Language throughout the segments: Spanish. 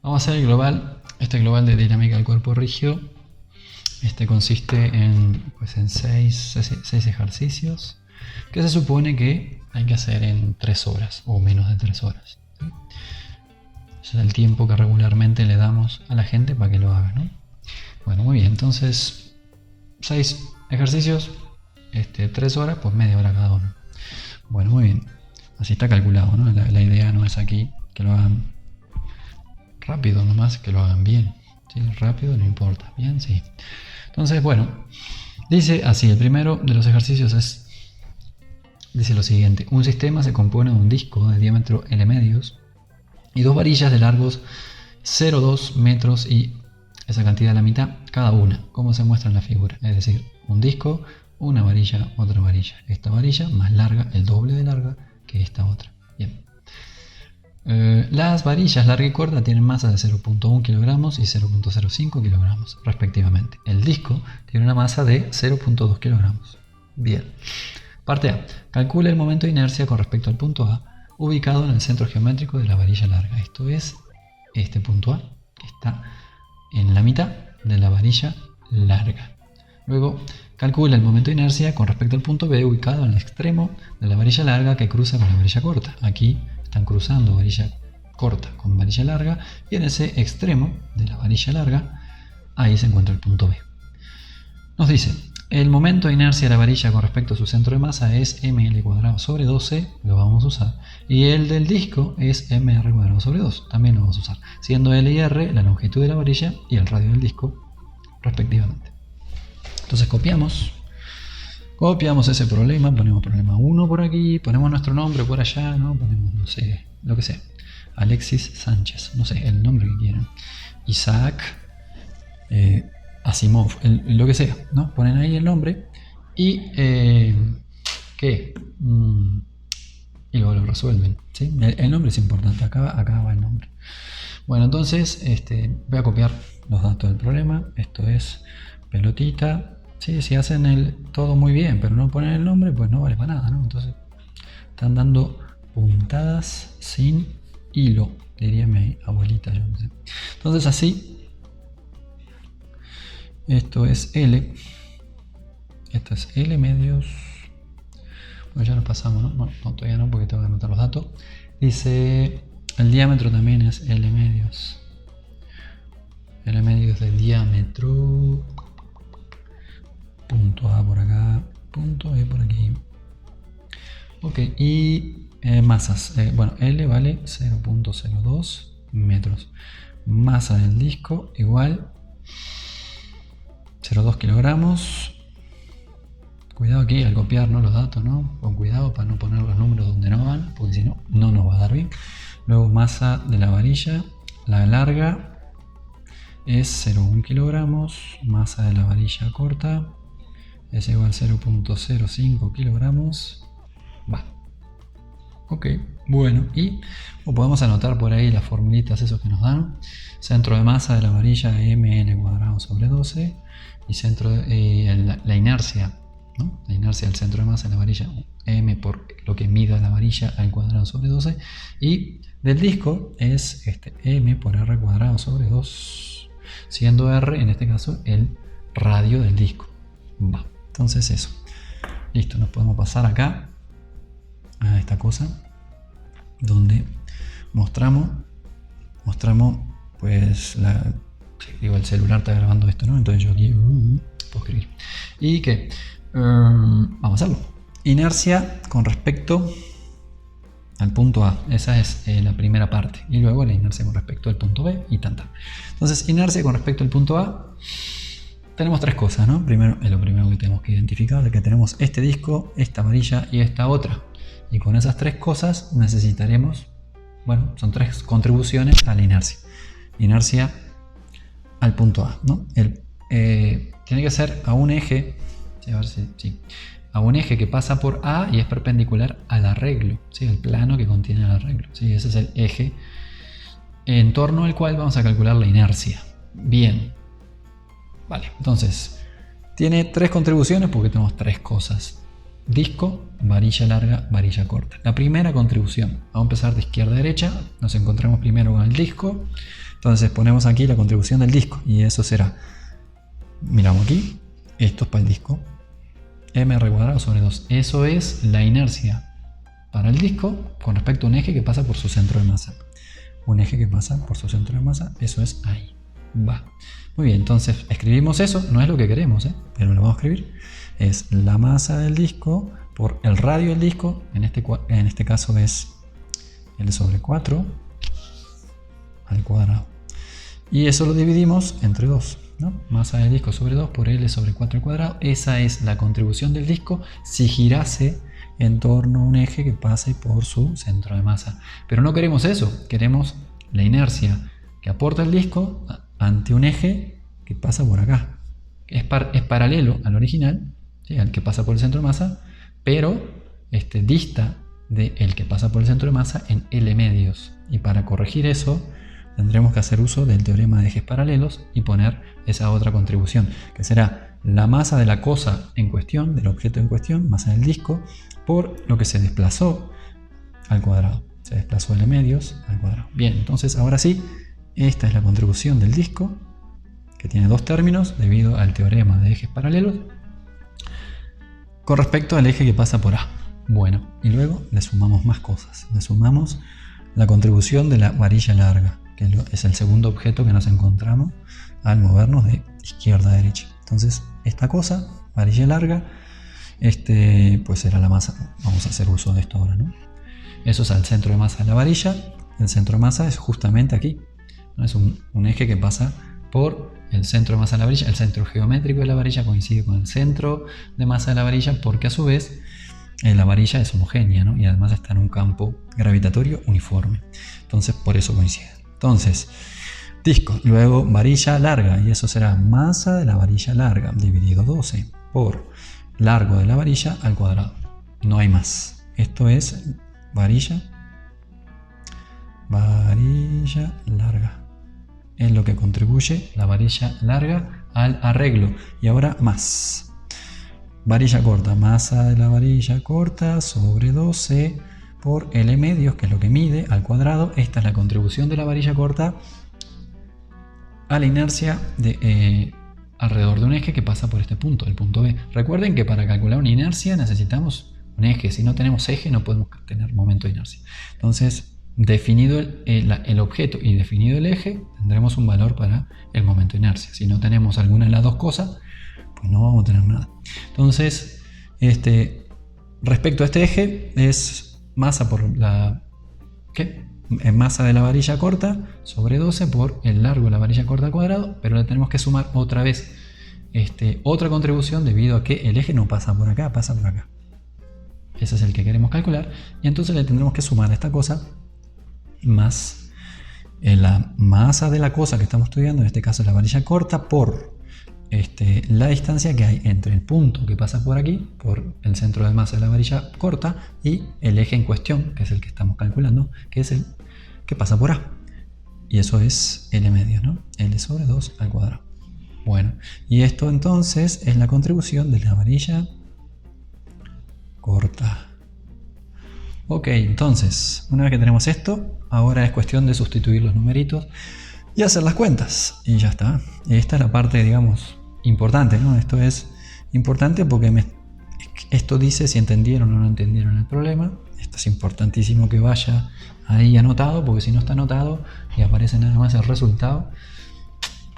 Vamos a hacer el global. Este global de dinámica del cuerpo rígido. Consiste en 6 ejercicios que se supone que hay que hacer en 3 horas o menos de 3 horas. ¿Sí? Ese es el tiempo que regularmente le damos a la gente para que lo haga, ¿no? Bueno, muy bien. Entonces, 6 ejercicios, 3 horas, pues media hora cada uno. Bueno, muy bien. Así está calculado, ¿no? La idea no es aquí que lo hagan rápido, nomás que lo hagan bien. ¿Sí? Rápido no importa. Bien, sí. Entonces, bueno, dice así, el primero de los ejercicios dice lo siguiente: un sistema se compone de un disco de diámetro L medios y 2 varillas de largos 0,2 metros y esa cantidad a la mitad cada una, como se muestra en la figura. Es decir, un disco, una varilla, otra varilla. Esta varilla más larga, el doble de larga que esta otra. Bien. Las varillas larga y corta tienen masas de 0,1 kilogramos y 0,05 kilogramos respectivamente. El disco tiene una masa de 0,2 kilogramos. Bien. Parte A. Calcula el momento de inercia con respecto al punto A ubicado en el centro geométrico de la varilla larga. Esto es este punto A que está en la mitad de la varilla larga. Luego, calcula el momento de inercia con respecto al punto B ubicado en el extremo de la varilla larga que cruza con la varilla corta. Aquí están cruzando varilla corta con varilla larga y en ese extremo de la varilla larga, ahí se encuentra el punto B. Nos dice, el momento de inercia de la varilla con respecto a su centro de masa es ml cuadrado sobre 12, lo vamos a usar, y el del disco es mr cuadrado sobre 2, también lo vamos a usar, siendo L y R la longitud de la varilla y el radio del disco, respectivamente. Entonces copiamos ese problema, ponemos problema 1 por aquí, ponemos nuestro nombre por allá, ¿no? Ponemos, no sé, lo que sea, Alexis Sánchez, no sé, el nombre que quieran, Isaac, Asimov, lo que sea, ¿no? Ponen ahí el nombre y ¿qué? Y luego lo resuelven, ¿sí? El nombre es importante, acá va el nombre. Bueno, entonces voy a copiar los datos del problema. Esto es pelotita. Sí, si hacen todo muy bien, pero no ponen el nombre, pues no vale para nada, ¿no? Entonces están dando puntadas sin hilo, diría mi abuelita, yo no sé. Entonces así. Esto es L. Esto es L medios. Bueno, ya nos pasamos, ¿no? No, todavía no, porque tengo que anotar los datos. Dice, el diámetro también es L medios. L medios de diámetro. Punto A por acá. Punto E por aquí. Ok, y masas. Bueno, L vale 0,02 metros. Masa del disco igual 0,2 kilogramos. Cuidado aquí al copiar, ¿no? Los datos, ¿no? Con cuidado para no poner los números donde no van, porque si no, no nos va a dar bien. Luego masa de la varilla, la larga es 0,1 kilogramos. Masa de la varilla corta es igual a 0,05 kilogramos. Va. Ok, bueno, y podemos anotar por ahí las formulitas esos que nos dan. Centro de masa de la varilla ml cuadrado sobre 12 y centro la inercia, ¿no? La inercia del centro de masa de la varilla m por lo que mida la varilla al cuadrado sobre 12 y del disco es m por r cuadrado sobre 2, siendo r en este caso el radio del disco. Va, entonces eso. Listo, nos podemos pasar acá a esta cosa donde mostramos pues el celular está grabando esto, ¿no? Entonces yo aquí puedo escribir y que vamos a hacerlo. Inercia con respecto al punto A, esa es la primera parte, y luego la inercia con respecto al punto B y tanta. Entonces inercia con respecto al punto A, tenemos 3 cosas, ¿no? Primero, es lo primero que tenemos que identificar, de que tenemos este disco, esta varilla y esta otra. Y con esas 3 cosas necesitaremos, bueno, son 3 contribuciones a la inercia. Inercia al punto A, ¿no? Tiene que ser a un eje, a ver si, sí, a un eje que pasa por A y es perpendicular al arreglo, ¿sí? El plano que contiene el arreglo, ¿sí? Ese es el eje en torno al cual vamos a calcular la inercia. Bien. Vale, entonces tiene 3 contribuciones porque tenemos 3 cosas: disco, varilla larga, varilla corta. La primera contribución, vamos a empezar de izquierda a derecha, nos encontramos primero con el disco, Entonces ponemos aquí la contribución del disco y eso será, miramos aquí, esto es para el disco, mr² sobre 2. Eso es la inercia para el disco con respecto a un eje que pasa por su centro de masa. Un eje que pasa por su centro de masa, eso es ahí. Va. Muy bien, entonces escribimos eso, no es lo que queremos, pero lo vamos a escribir. Es la masa del disco por el radio del disco, en este caso es L sobre 4 al cuadrado. Y eso lo dividimos entre 2, ¿no? Masa del disco sobre 2 por L sobre 4 al cuadrado. Esa es la contribución del disco si girase en torno a un eje que pase por su centro de masa. Pero no queremos eso, queremos la inercia que aporta el disco ante un eje que pasa por acá. Es paralelo al original, ¿sí? Al que pasa por el centro de masa, pero dista del que pasa por el centro de masa en L medios. Y para corregir eso tendremos que hacer uso del teorema de ejes paralelos y poner esa otra contribución, que será la masa de la cosa en cuestión, del objeto en cuestión, masa del disco, por lo que se desplazó al cuadrado. Se desplazó L medios al cuadrado. Bien, entonces ahora sí, esta es la contribución del disco, que tiene dos términos debido al teorema de ejes paralelos, con respecto al eje que pasa por A. Bueno, y luego le sumamos más cosas. Le sumamos la contribución de la varilla larga, que es el segundo objeto que nos encontramos al movernos de izquierda a derecha. Entonces, esta cosa, varilla larga, pues será la masa. Vamos a hacer uso de esto ahora, ¿no? Eso es al centro de masa de la varilla. El centro de masa es justamente aquí, ¿no? Es un eje que pasa por el centro de masa de la varilla. El centro geométrico de la varilla coincide con el centro de masa de la varilla porque a su vez la varilla es homogénea, ¿no? Y además está en un campo gravitatorio uniforme. Entonces por eso coincide. Entonces, disco, luego varilla larga, y eso será masa de la varilla larga dividido 12 por largo de la varilla al cuadrado. No hay más. Esto es varilla larga. Es lo que contribuye la varilla larga al arreglo. Y ahora más. Varilla corta, masa de la varilla corta sobre 12 por L medios, que es lo que mide, al cuadrado. Esta es la contribución de la varilla corta a la inercia alrededor de un eje que pasa por este punto, el punto B. Recuerden que para calcular una inercia necesitamos un eje. Si no tenemos eje no podemos tener momento de inercia. Entonces, definido el objeto y definido el eje, tendremos un valor para el momento de inercia. Si no tenemos alguna de las dos cosas, pues no vamos a tener nada. Entonces, respecto a este eje, es masa por la masa de la varilla corta sobre 12 por el largo de la varilla corta al cuadrado, pero le tenemos que sumar otra vez otra contribución debido a que el eje no pasa por acá, pasa por acá. Ese es el que queremos calcular, y entonces le tendremos que sumar esta cosa más la masa de la cosa que estamos estudiando, en este caso la varilla corta, por la distancia que hay entre el punto que pasa por aquí, por el centro de masa de la varilla corta, y el eje en cuestión, que es el que estamos calculando, que es el que pasa por A. Y eso es L medios, ¿no? L sobre 2 al cuadrado. Bueno, y esto entonces es la contribución de la varilla corta. Ok, entonces, una vez que tenemos esto, ahora es cuestión de sustituir los numeritos y hacer las cuentas. Y ya está. Esta es la parte, digamos, importante, ¿no? Esto es importante porque esto dice si entendieron o no entendieron el problema. Esto es importantísimo que vaya ahí anotado, porque si no está anotado y aparece nada más el resultado,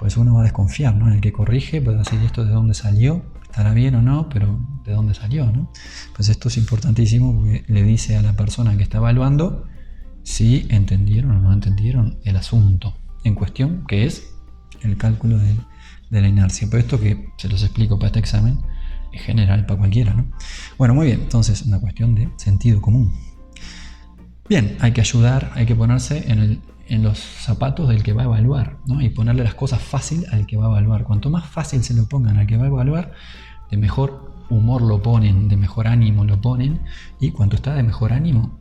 pues uno va a desconfiar, ¿no? El que corrige puede decir esto de dónde salió, estará bien o no, pero de dónde salió, ¿no? Pues esto es importantísimo porque le dice a la persona que está evaluando si entendieron o no entendieron el asunto en cuestión, que es el cálculo de la inercia. Pero esto que se los explico para este examen es general para cualquiera, ¿no? Bueno, muy bien, entonces una cuestión de sentido común. Bien, hay que ayudar, hay que ponerse en los zapatos del que va a evaluar, ¿no? Y ponerle las cosas fácil al que va a evaluar. Cuanto más fácil se lo pongan al que va a evaluar, de mejor humor lo ponen, de mejor ánimo lo ponen, y cuanto está de mejor ánimo,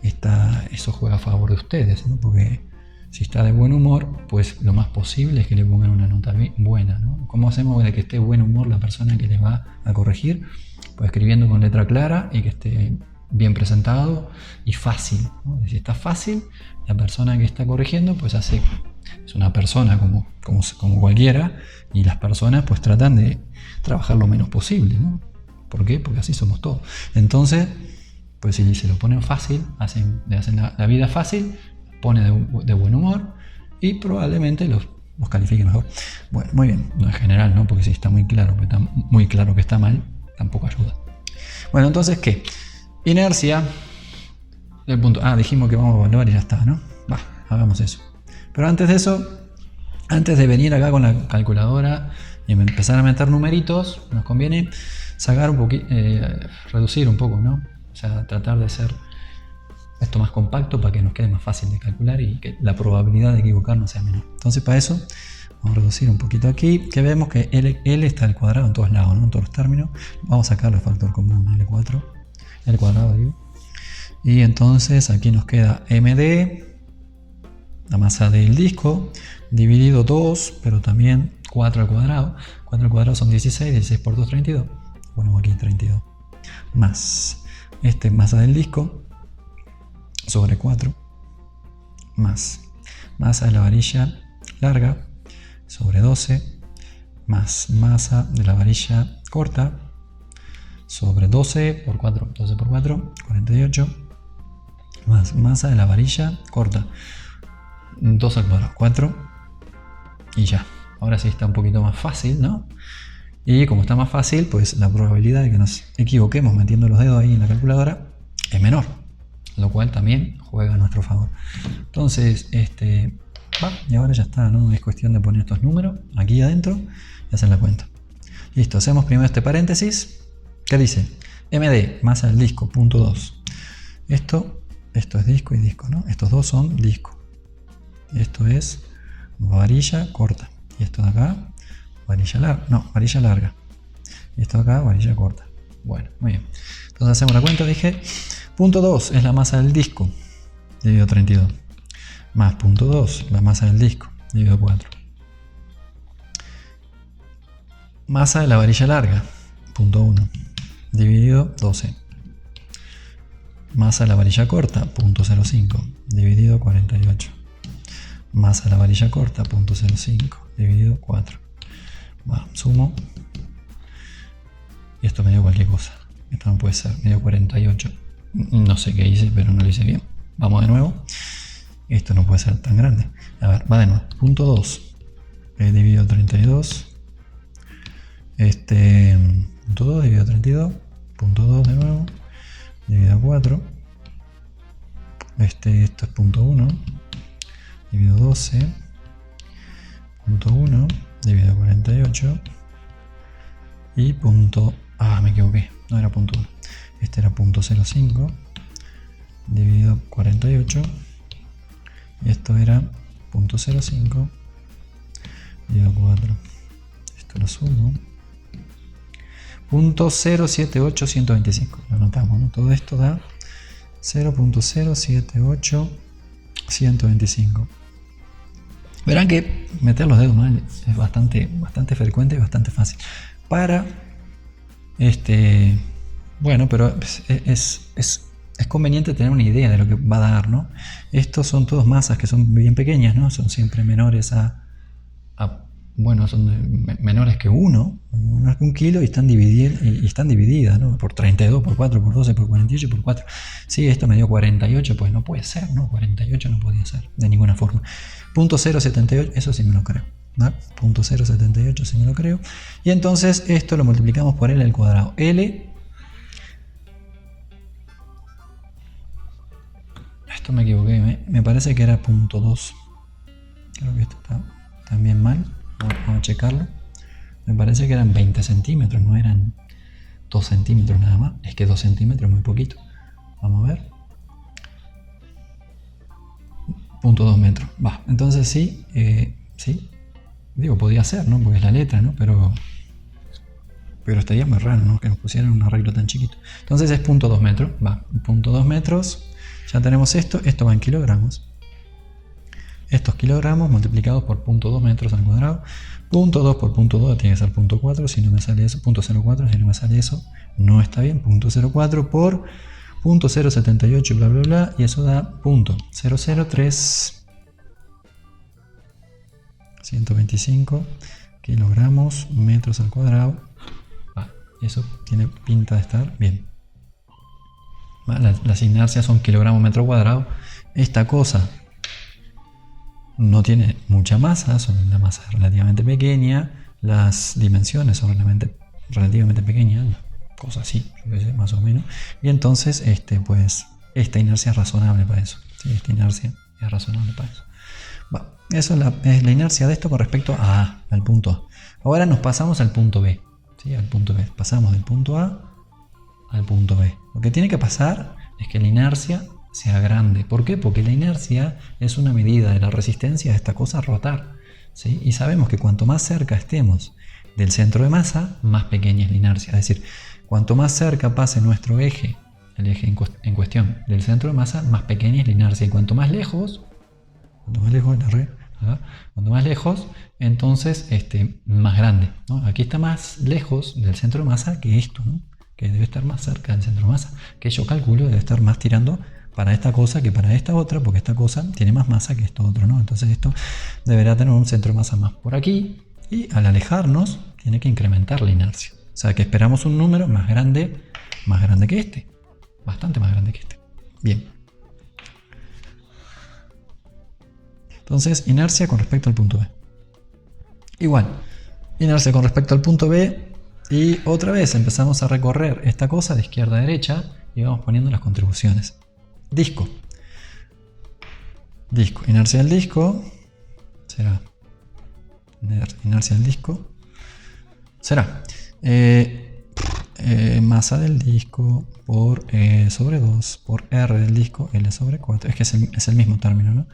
eso juega a favor de ustedes, ¿no? Porque si está de buen humor, pues lo más posible es que le pongan una nota buena, ¿no? ¿Cómo hacemos de que esté de buen humor la persona que le va a corregir? Pues escribiendo con letra clara y que esté bien presentado y fácil, ¿no? Si está fácil, la persona que está corrigiendo pues hace Es una persona como cualquiera, y las personas pues tratan de trabajar lo menos posible, ¿no? ¿Por qué? Porque así somos todos. Entonces, pues si se lo ponen fácil, le hacen la vida fácil, pone de buen humor y probablemente los califiquen mejor. Bueno, muy bien, no en general, ¿no? Porque si está muy claro que está mal, tampoco ayuda. Bueno, entonces, ¿qué? Inercia del punto. Dijimos que vamos a evaluar y ya está, ¿no? Hagamos eso. Pero antes de eso, antes de venir acá con la calculadora y empezar a meter numeritos, nos conviene sacar un poquito, reducir un poco, ¿no? O sea, tratar de hacer esto más compacto para que nos quede más fácil de calcular y que la probabilidad de equivocarnos sea menor. Entonces, para eso vamos a reducir un poquito aquí, que vemos que L está al cuadrado en todos lados, ¿no? En todos los términos. Vamos a sacarle el factor común, L4, L cuadrado, digo. Y entonces aquí nos queda MD, la masa del disco, dividido 2, pero también 4 al cuadrado. 4 al cuadrado son 16, 16 por 2, 32. Ponemos aquí 32. Más masa del disco sobre 4, más masa de la varilla larga sobre 12, más masa de la varilla corta sobre 12 por 4, 12 por 4, 48, más masa de la varilla corta, 2 al cuadrado, 4, y ya. Ahora sí está un poquito más fácil, ¿no? Y como está más fácil, pues la probabilidad de que nos equivoquemos metiendo los dedos ahí en la calculadora es menor, lo cual también juega a nuestro favor. Entonces, y ahora ya está, ¿no? Es cuestión de poner estos números aquí adentro y hacer la cuenta. Listo, hacemos primero este paréntesis. ¿Qué dice? MD, masa del disco, punto 2. Esto es disco y disco, ¿no? Estos dos son disco. Y esto es varilla corta. Y esto de acá, varilla larga. Y esto de acá, varilla corta. Bueno, muy bien. Entonces hacemos la cuenta, dije, punto 2 es la masa del disco, dividido 32. Más punto 2, la masa del disco, dividido 4. Masa de la varilla larga, punto 1, dividido 12. Masa de la varilla corta, punto 0,5, dividido 48. Masa de la varilla corta, punto 0,5, dividido 4. Sumo. Y esto me dio cualquier cosa. Esto no puede ser, me dio 48. No sé qué hice, pero no lo hice bien. Vamos de nuevo. Esto no puede ser tan grande. A ver, va de nuevo. Punto 2. Dividido 32. Punto 2 dividido 32. Punto 2 de nuevo. Dividido 4. Esto es punto 1. Dividido 12. Punto 1. Dividido 48. Y punto... me equivoqué. No era punto 1. Este era punto 0,5. Dividido 48. Y esto era punto 0,5 dividido 4. Esto lo sumo. Punto 0,78125. Lo anotamos, ¿no? Todo esto da 0.078.125. Verán que meter los dedos mal es bastante frecuente y bastante fácil. Bueno, pero es conveniente tener una idea de lo que va a dar, ¿no? Estos son todos masas que son bien pequeñas, ¿no? Son siempre menores son menores que 1, menores que 1 kilo y están divididas, ¿no? Por 32, por 4, por 12, por 48, por 4. Sí, esto me dio 48, pues no puede ser, ¿no? 48 no podía ser, de ninguna forma. Punto 0,78, eso sí me lo creo, ¿no? Punto 0,78 sí me lo creo. Y entonces esto lo multiplicamos por L al cuadrado. Esto me equivoqué, me parece que era punto 2. Creo que esto está también mal. Vamos a checarlo. Me parece que eran 20 centímetros, no eran 2 centímetros nada más. Es que 2 centímetros es muy poquito. Vamos a ver. Punto 2 metros. Entonces sí. Digo, podía ser, ¿no? Porque es la letra, ¿no? Pero estaría muy raro, ¿no? Que nos pusieran un arreglo tan chiquito. Entonces es punto 2 metros. Punto 2 metros. Ya tenemos esto. Esto va en kilogramos. Estos kilogramos multiplicados por 0.2 metros al cuadrado. Punto 2 por punto 2 tiene que ser punto 4, si no me sale eso. Punto 0,4, si no me sale eso, no está bien. Punto 0,4 por punto 0,78, bla, bla, bla. Y eso da punto 003 125 kilogramos metros al cuadrado. Eso tiene pinta de estar bien. Las inercias son kilogramos metro cuadrado. Esta cosa no tiene mucha masa, son una masa relativamente pequeña. Las dimensiones son relativamente pequeñas, cosa así, yo qué sé, más o menos. Y entonces, pues, esta inercia es razonable para eso. ¿Sí? Esta inercia es razonable para eso. Eso es la inercia de esto con respecto al punto A. Ahora nos pasamos al punto B. ¿Sí? Al punto B. Pasamos del punto A al punto B. Lo que tiene que pasar es que la inercia sea grande. ¿Por qué? Porque la inercia es una medida de la resistencia de esta cosa a rotar. ¿Sí? Y sabemos que cuanto más cerca estemos del centro de masa, más pequeña es la inercia. Es decir, cuanto más cerca pase nuestro eje, el eje en cuestión, del centro de masa, más pequeña es la inercia. Y cuanto más lejos, entonces más grande, ¿no? Aquí está más lejos del centro de masa que esto, ¿no? Que debe estar más cerca del centro de masa, que yo calculo debe estar más tirando para esta cosa que para esta otra, porque esta cosa tiene más masa que esto otro, ¿no? Entonces esto deberá tener un centro de masa más por aquí, y al alejarnos tiene que incrementar la inercia. O sea que esperamos un número más grande que este, bastante más grande que este. Bien. Entonces, inercia con respecto al punto B. Igual, inercia con respecto al punto B, y otra vez empezamos a recorrer esta cosa de izquierda a derecha y vamos poniendo las contribuciones. Disco. Inercia del disco será masa del disco por sobre 2 por R del disco L sobre 4. Es que es el mismo término, ¿no?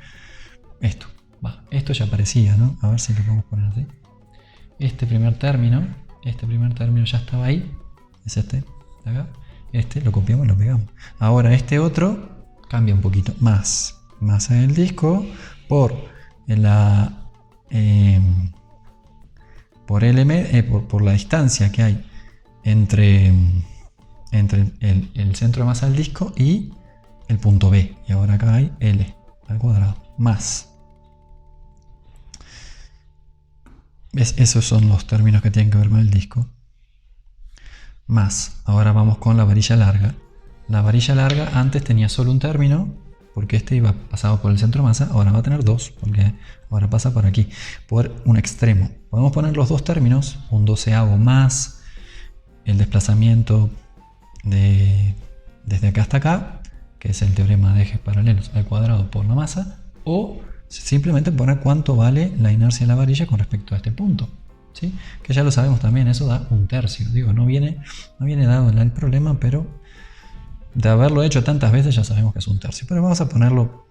Esto ya aparecía, ¿no? A ver si lo podemos poner así. Este primer término ya estaba ahí. Es este de acá. Lo copiamos y lo pegamos. Ahora este otro cambia un poquito. Masa del disco por la distancia que hay entre el centro de masa del disco y el punto B. Y ahora acá hay L al cuadrado más. Esos son los términos que tienen que ver con el disco. Más. Ahora vamos con la varilla larga. La varilla larga antes tenía solo un término, porque iba pasado por el centro de masa. Ahora va a tener dos, porque ahora pasa por aquí, por un extremo. Podemos poner los dos términos, un doceavo más el desplazamiento desde acá hasta acá, que es el teorema de ejes paralelos al cuadrado por la masa, o simplemente poner cuánto vale la inercia de la varilla con respecto a este punto, ¿sí? Que ya lo sabemos también, eso da un tercio. Digo, no viene dado en el problema, pero de haberlo hecho tantas veces ya sabemos que es un tercio. Pero vamos a ponerlo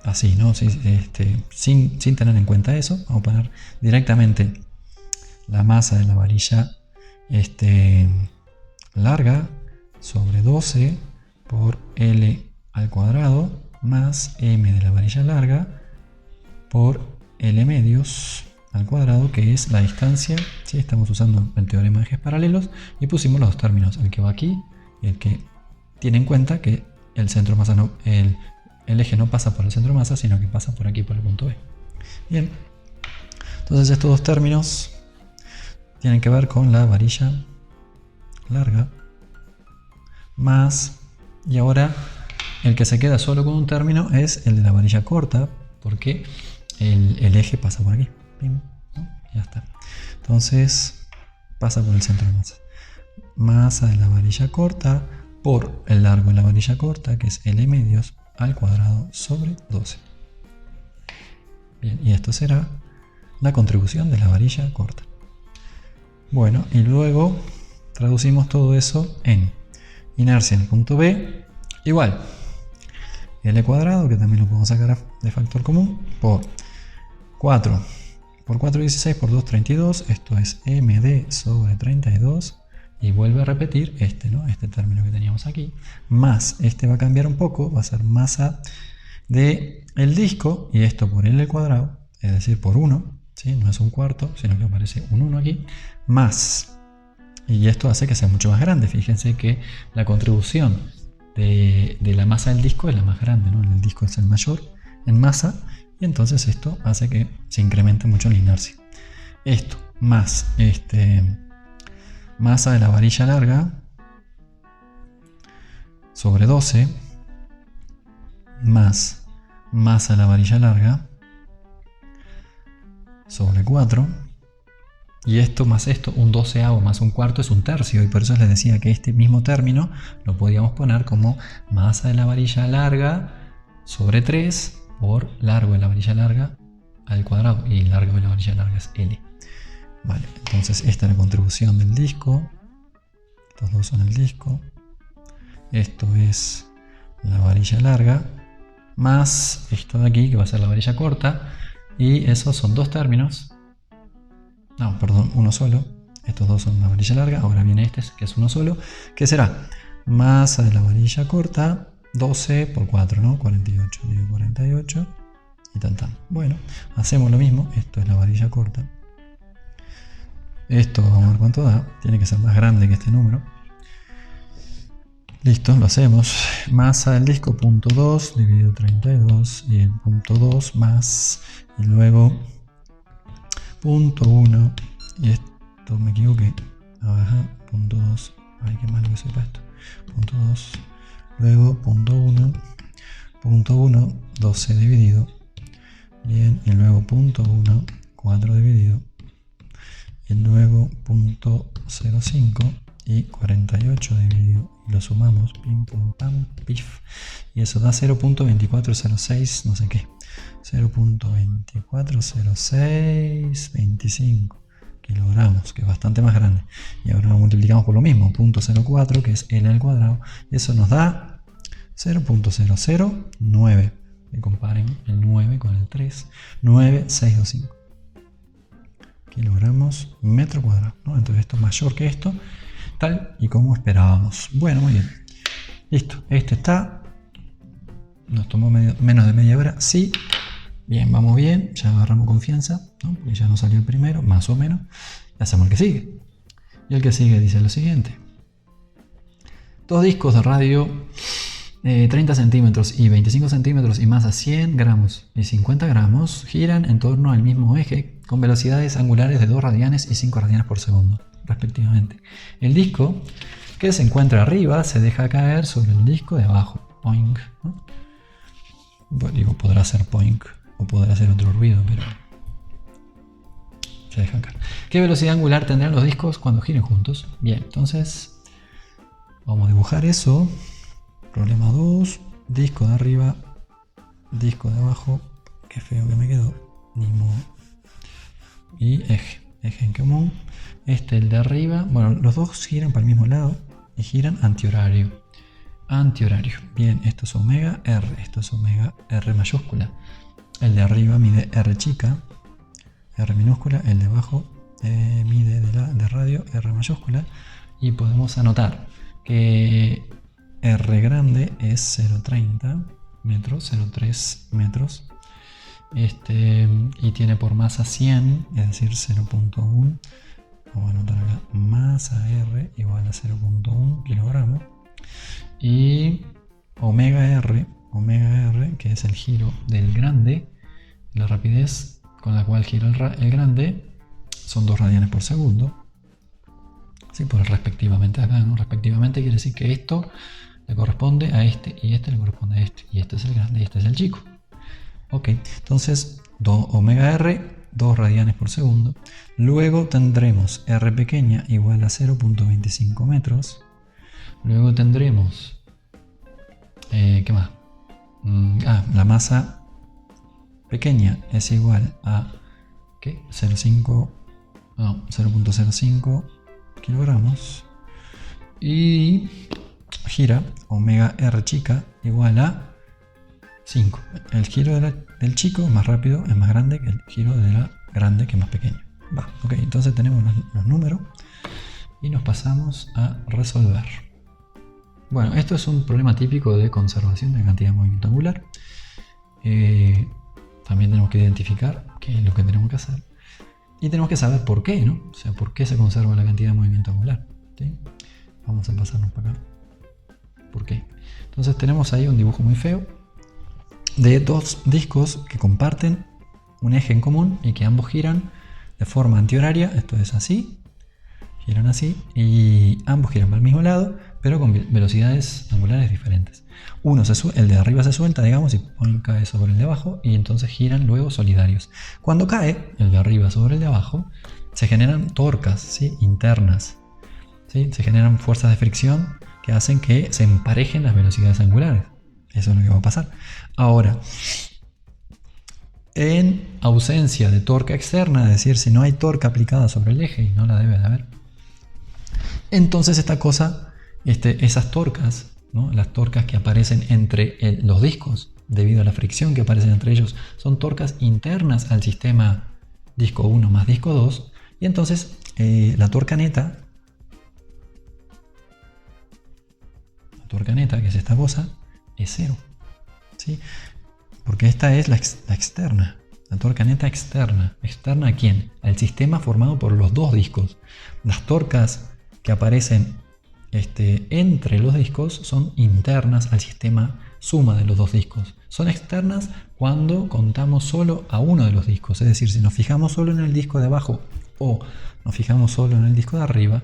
así, ¿no? Sin tener en cuenta eso, vamos a poner directamente la masa de la varilla larga sobre 12 por L al cuadrado más M de la varilla larga por L medios al cuadrado, que es la distancia. ¿Sí? Estamos usando el teorema de ejes paralelos y pusimos los dos términos, el que va aquí y el que tiene en cuenta que el centro de masa el eje no pasa por el centro de masa, sino que pasa por aquí, por el punto B. Bien, entonces estos dos términos tienen que ver con la varilla larga más, y ahora el que se queda solo con un término es el de la varilla corta, porque el eje pasa por aquí. Pim, ¿no? Ya está. Entonces pasa por el centro de masa. Masa de la varilla corta por el largo de la varilla corta, que es L medios al cuadrado sobre 12. Bien, y esto será la contribución de la varilla corta. Bueno, y luego traducimos todo eso en inercia en el punto B, igual L cuadrado, que también lo podemos sacar de factor común, por 4 por 4, 16 por 2, 32. Esto es MD sobre 32. Y vuelve a repetir ¿no? Este término que teníamos aquí. Más, va a cambiar un poco, va a ser masa del disco, y esto por L cuadrado, es decir, por 1, ¿sí? No es un cuarto, sino que aparece un 1 aquí, más. Y esto hace que sea mucho más grande. Fíjense que la contribución de la masa del disco es la más grande, ¿no? El disco es el mayor en masa, y entonces esto hace que se incremente mucho la inercia. Esto más masa de la varilla larga sobre 12 más masa de la varilla larga sobre 4, y esto más esto, un 12avo más un cuarto es un tercio, y por eso les decía que este mismo término lo podíamos poner como masa de la varilla larga sobre 3 por largo de la varilla larga al cuadrado, y largo de la varilla larga es L. Vale, entonces esta es la contribución del disco, estos dos son el disco, esto es la varilla larga, más esto de aquí que va a ser la varilla corta, y esos son dos términos, no, perdón, uno solo, estos dos son la varilla larga, ahora viene este que es uno solo, que será masa de la varilla corta, 12 por 4, ¿no? 48, digo 48, y tan. Bueno, hacemos lo mismo, esto es la varilla corta, esto vamos a ver cuánto da, tiene que ser más grande que este número. Listo, lo hacemos. Masa del disco, punto 2 dividido 32, y el punto 2 más, y luego punto 1, y esto me equivoqué, ajá, punto 2, ay qué malo que soy para esto, punto 2, luego punto 1, 12 dividido, bien, y luego punto 1, 4 dividido, y luego punto 0,5 y 48 dividido, y lo sumamos, pim pum pam, pif, y eso da 0.2406 no sé qué, 0.240625 kilogramos, que es bastante más grande, y ahora lo multiplicamos por lo mismo, 0.04 que es L al cuadrado, y eso nos da 0.009, y comparen el 9 con el 3, 9625 kilogramos metro cuadrado, ¿no? Entonces esto es mayor que esto, tal y como esperábamos. Bueno, muy bien, listo, este está, nos tomó menos de media hora, sí, bien, vamos bien, ya agarramos confianza, ¿no? Porque ya nos salió el primero, más o menos, y hacemos el que sigue, y el que sigue dice lo siguiente: dos discos de radio 30 centímetros y 25 centímetros y masa 100 gramos y 50 gramos giran en torno al mismo eje con velocidades angulares de 2 radianes y 5 radianes por segundo, respectivamente. El disco que se encuentra arriba se deja caer sobre el disco de abajo. Poink, ¿no? Bueno, digo, podrá ser poink o podrá ser otro ruido, pero se deja caer. ¿Qué velocidad angular tendrán los discos cuando giren juntos? Bien, entonces vamos a dibujar eso. Problema 2, disco de arriba, disco de abajo, qué feo que me quedó, ni modo. Y eje en común, el de arriba, bueno, los dos giran para el mismo lado y giran antihorario. Bien, esto es omega R, esto es omega R mayúscula. El de arriba mide R chica, R minúscula, el de abajo mide de radio R mayúscula, y podemos anotar que R grande es 0,30 metros, 0,3 metros, y tiene por masa 100, es decir 0,1. Vamos a anotar acá, masa R igual a 0,1 kilogramos, y omega R, que es el giro del grande, la rapidez con la cual gira el grande, son 2 radianes por segundo. Sí, pues respectivamente acá, ¿no? Respectivamente quiere decir que esto le corresponde a este, y este le corresponde a este, y este es el grande y este es el chico. Ok, entonces omega R, 2 radianes por segundo. Luego tendremos R pequeña igual a 0.25 metros. Luego tendremos, ¿qué más? La masa pequeña es igual a, ¿qué? 0.05 kilogramos. Y gira omega R chica igual a 5. El giro del chico es más rápido, es más grande que el giro de la grande, que es más pequeño. Ok, entonces tenemos los números y nos pasamos a resolver. Bueno, esto es un problema típico de conservación de cantidad de movimiento angular. También tenemos que identificar qué es lo que tenemos que hacer. Y tenemos que saber por qué, ¿no? O sea, por qué se conserva la cantidad de movimiento angular, ¿sí? Vamos a pasarnos para acá. ¿Por qué? Entonces tenemos ahí un dibujo muy feo. de dos discos que comparten un eje en común y que ambos giran de forma antihoraria. Esto es así, giran así, y ambos giran para el mismo lado, pero con velocidades angulares diferentes. El de arriba se suelta, digamos, y cae sobre el de abajo, y entonces giran luego solidarios. Cuando cae el de arriba sobre el de abajo, se generan torcas, ¿sí?, internas, ¿sí? Se generan fuerzas de fricción que hacen que se emparejen las velocidades angulares. Eso es lo que va a pasar. Ahora, en ausencia de torca externa, es decir, si no hay torca aplicada sobre el eje, y no la debe de haber, entonces esta cosa, esas torcas, ¿no?, las torcas que aparecen entre los discos, debido a la fricción que aparece entre ellos, son torcas internas al sistema disco 1 más disco 2, y entonces la torca neta, que es esta cosa, es 0, ¿sí? Porque esta es la externa, la torca neta externa. ¿Externa a quién? Al sistema formado por los dos discos. Las torcas que aparecen entre los discos son internas al sistema suma de los dos discos. Son externas cuando contamos solo a uno de los discos. Es decir, si nos fijamos solo en el disco de abajo o nos fijamos solo en el disco de arriba,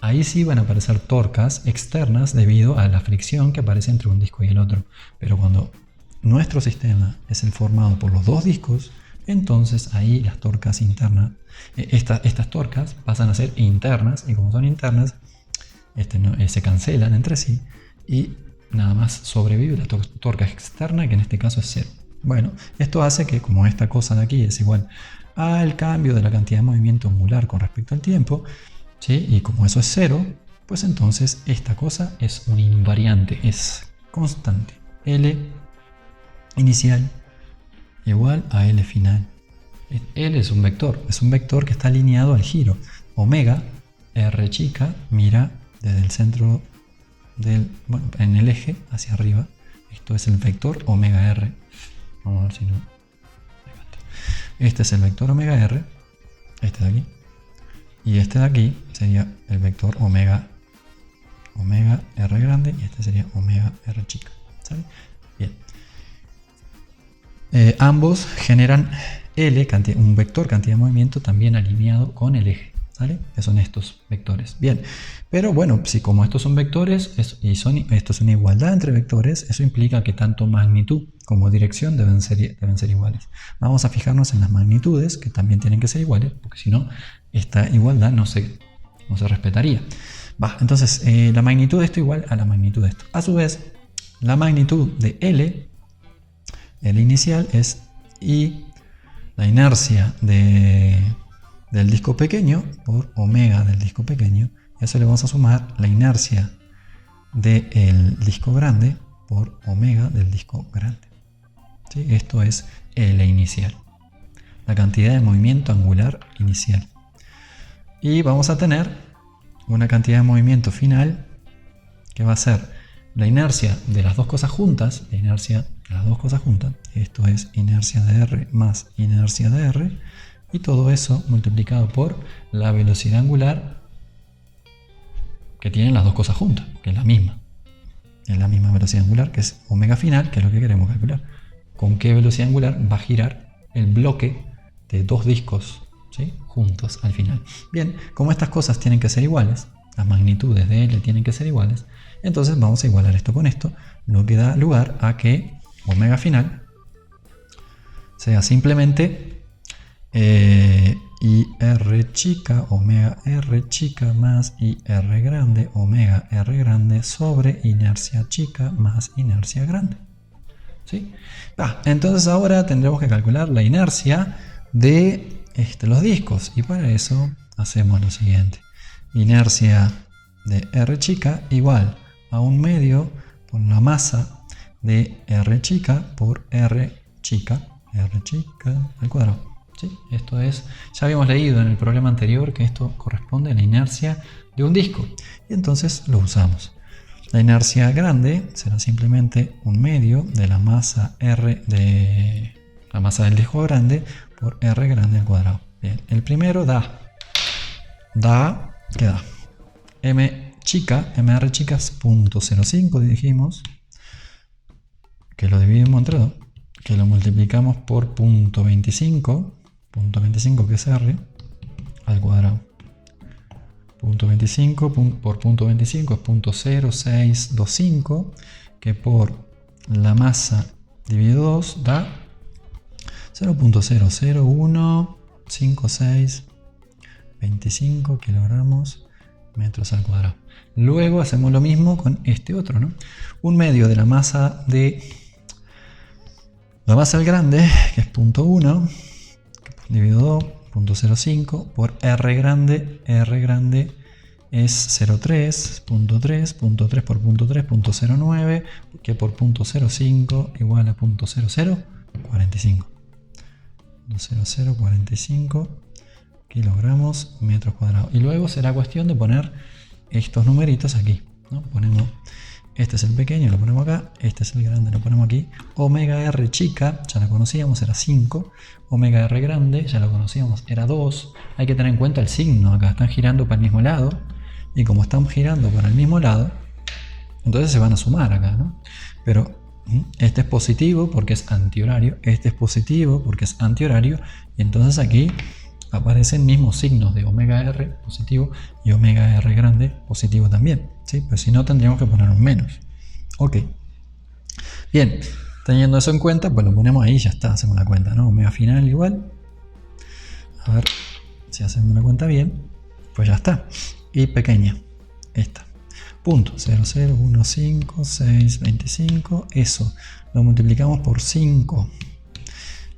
ahí sí van a aparecer torcas externas debido a la fricción que aparece entre un disco y el otro. Pero cuando nuestro sistema es el formado por los dos discos, entonces ahí las torcas internas, estas torcas pasan a ser internas, y como son internas, se cancelan entre sí y nada más sobrevive la torca externa, que en este caso es 0. Bueno, esto hace que, como esta cosa de aquí es igual al cambio de la cantidad de movimiento angular con respecto al tiempo, ¿sí?, y como eso es 0, pues entonces esta cosa es un invariante, es constante. L inicial igual a L final. L es un vector que está alineado al giro. Omega, R chica, mira desde el centro en el eje hacia arriba. Esto es el vector omega R. Vamos a ver si no. Este es el vector omega R, este de aquí. Y este de aquí sería el vector omega R grande, y este sería omega R chica. ¿Sale? Bien. Ambos generan L, un vector cantidad de movimiento también alineado con el eje, ¿sale? Que son estos vectores. Bien, pero bueno, si como estos son vectores esto es una igualdad entre vectores, eso implica que tanto magnitud como dirección deben ser iguales. Vamos a fijarnos en las magnitudes, que también tienen que ser iguales, porque si no, esta igualdad no se respetaría. Entonces, la magnitud de esto igual a la magnitud de esto. A su vez, la magnitud de L inicial es I, la inercia del disco pequeño por omega del disco pequeño, y a eso le vamos a sumar la inercia del disco grande por omega del disco grande. ¿Sí? Esto es L inicial, la cantidad de movimiento angular inicial. Y vamos a tener una cantidad de movimiento final que va a ser la inercia de las dos cosas juntas, esto es inercia de R más inercia de R, y todo eso multiplicado por la velocidad angular que tienen las dos cosas juntas, que es la misma velocidad angular, que es omega final, que es lo que queremos calcular. ¿Con qué velocidad angular va a girar el bloque de dos discos, ¿sí?, juntos al final? Bien, como estas cosas tienen que ser iguales, las magnitudes de L tienen que ser iguales, entonces vamos a igualar esto con esto, lo que da lugar a que omega final sea simplemente IR chica, omega R chica más IR grande, omega R grande sobre inercia chica más inercia grande. ¿Sí? Entonces ahora tendremos que calcular la inercia de los discos, y para eso hacemos lo siguiente. Inercia de R chica igual a 1/2 por la masa de R chica por R chica al cuadrado. ¿Sí? Esto es, ya habíamos leído en el problema anterior que esto corresponde a la inercia de un disco, y entonces lo usamos. La inercia grande será simplemente 1/2 de la masa del disco grande por R grande al cuadrado. Bien, el primero ¿qué da? M chica, MR chica es 0.05, dijimos, que lo dividimos entre 2, que lo multiplicamos por punto 25 que es R, al cuadrado. Punto 25 por punto 25 es punto 0,625, que por la masa dividido 2 da 0.0015625 kilogramos metros al cuadrado. Luego hacemos lo mismo con este otro, ¿no? Un medio de la masa al grande, que es punto 1, dividido 2, punto 0,5 por R grande es 0,3, punto 3 por punto 3, punto 0,9, que por punto 0,5 igual a punto 0,045. 0,045 kilogramos metros cuadrados. Y luego será cuestión de poner estos numeritos aquí, ¿no? Ponemos, este es el pequeño, lo ponemos acá, este es el grande, lo ponemos aquí. Omega R chica, ya la conocíamos, era 5. Omega R grande, ya lo conocíamos, era 2. Hay que tener en cuenta el signo acá, están girando para el mismo lado. Y como están girando para el mismo lado, entonces se van a sumar acá, ¿no? Pero este es positivo porque es antihorario, este es positivo porque es antihorario, y entonces aquí aparecen mismos signos de omega R positivo y omega R grande positivo también, ¿sí? Pues si no tendríamos que poner un menos. Ok. Bien, teniendo eso en cuenta, pues lo ponemos ahí y ya está, hacemos la cuenta, ¿no? Omega final igual. A ver si hacemos la cuenta bien, pues ya está. Y pequeña, esta. Punto 0,015,625, eso lo multiplicamos por 5.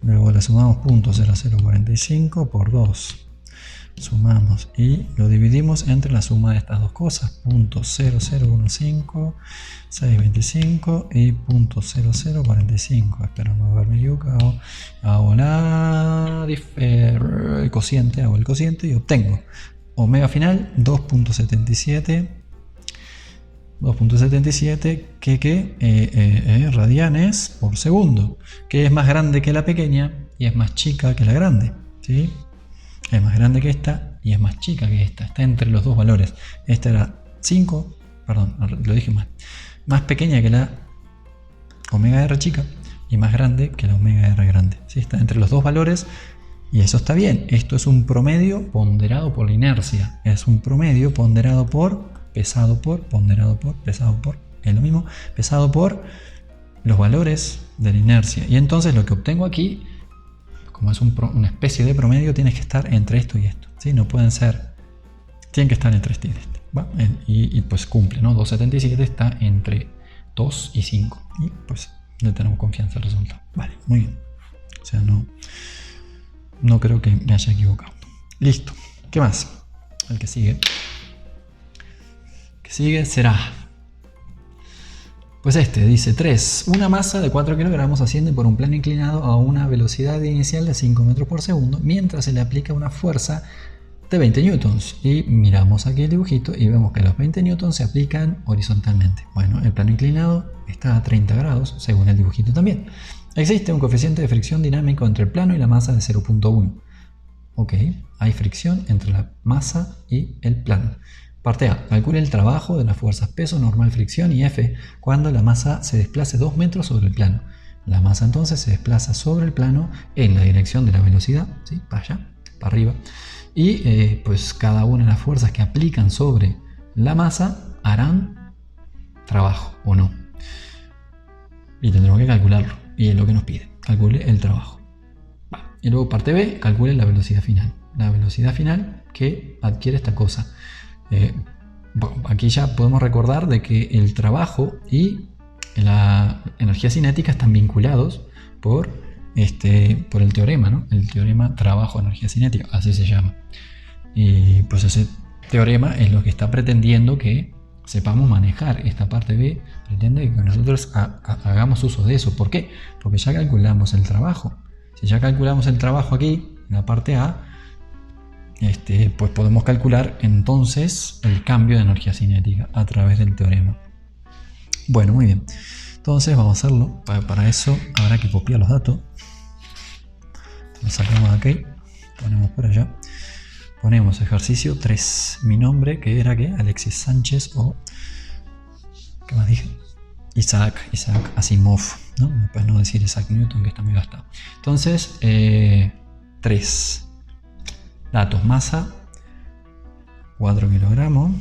Luego le sumamos punto 0,045 por 2. Sumamos y lo dividimos entre la suma de estas dos cosas. Punto 0,015,625 y punto 0,045. Espero no haberme equivocado. Hago el cociente y obtengo omega final 2.77 radianes por segundo, que es más grande que la pequeña y es más chica que la grande, ¿sí? Es más grande que esta y es más chica que esta. Está entre los dos valores. Esta era 5, perdón, lo dije mal. Más pequeña que la omega R chica y más grande que la omega R grande, ¿sí? Está entre los dos valores. Y eso está bien. Esto es un promedio ponderado por la inercia. Es un promedio ponderado por, pesado por, ponderado por, pesado por. Es lo mismo, pesado por los valores de la inercia. Y entonces lo que obtengo aquí, como es una especie de promedio, tiene que estar entre esto y esto, ¿sí? No pueden ser, tienen que estar entre este y este, ¿va? Y pues cumple, ¿no? 2,77 está entre 2 y 5. Y pues le tenemos confianza al resultado. Vale, muy bien. O sea, no creo que me haya equivocado. Listo. ¿Qué más? El que sigue. Será. Pues este dice 3. Una masa de 4 kilogramos asciende por un plano inclinado a una velocidad inicial de 5 metros por segundo mientras se le aplica una fuerza de 20 newtons. Y miramos aquí el dibujito y vemos que los 20 newtons se aplican horizontalmente. Bueno, el plano inclinado está a 30 grados según el dibujito también. Existe un coeficiente de fricción dinámico entre el plano y la masa de 0,1. Ok, hay fricción entre la masa y el plano. Parte A. Calcule el trabajo de las fuerzas peso, normal, fricción y F cuando la masa se desplace 2 metros sobre el plano. La masa entonces se desplaza sobre el plano en la dirección de la velocidad, ¿sí? Para allá, para arriba. Y pues cada una de las fuerzas que aplican sobre la masa harán trabajo o no. Y tendremos que calcularlo. Y es lo que nos pide. Calcule el trabajo. Y luego parte B, calcule la velocidad final. La velocidad final que adquiere esta cosa. Aquí ya podemos recordar de que el trabajo y la energía cinética están vinculados por el teorema, ¿no? El teorema trabajo-energía cinética, así se llama. Y pues ese teorema es lo que está pretendiendo que sepamos manejar. Esta parte B pretende que nosotros hagamos uso de eso. ¿Por qué? Porque ya calculamos el trabajo. Si ya calculamos el trabajo aquí, en la parte A, pues podemos calcular entonces el cambio de energía cinética a través del teorema. Bueno, muy bien. Entonces vamos a hacerlo. Para eso habrá que copiar los datos. Lo sacamos de aquí, ponemos por allá. Ponemos ejercicio 3. Mi nombre, que era ¿qué? Alexis Sánchez o... ¿qué más dije? Isaac Asimov. ¿no? Después no decir Isaac Newton, que está muy gastado. Entonces, 3 datos: masa 4 kilogramos.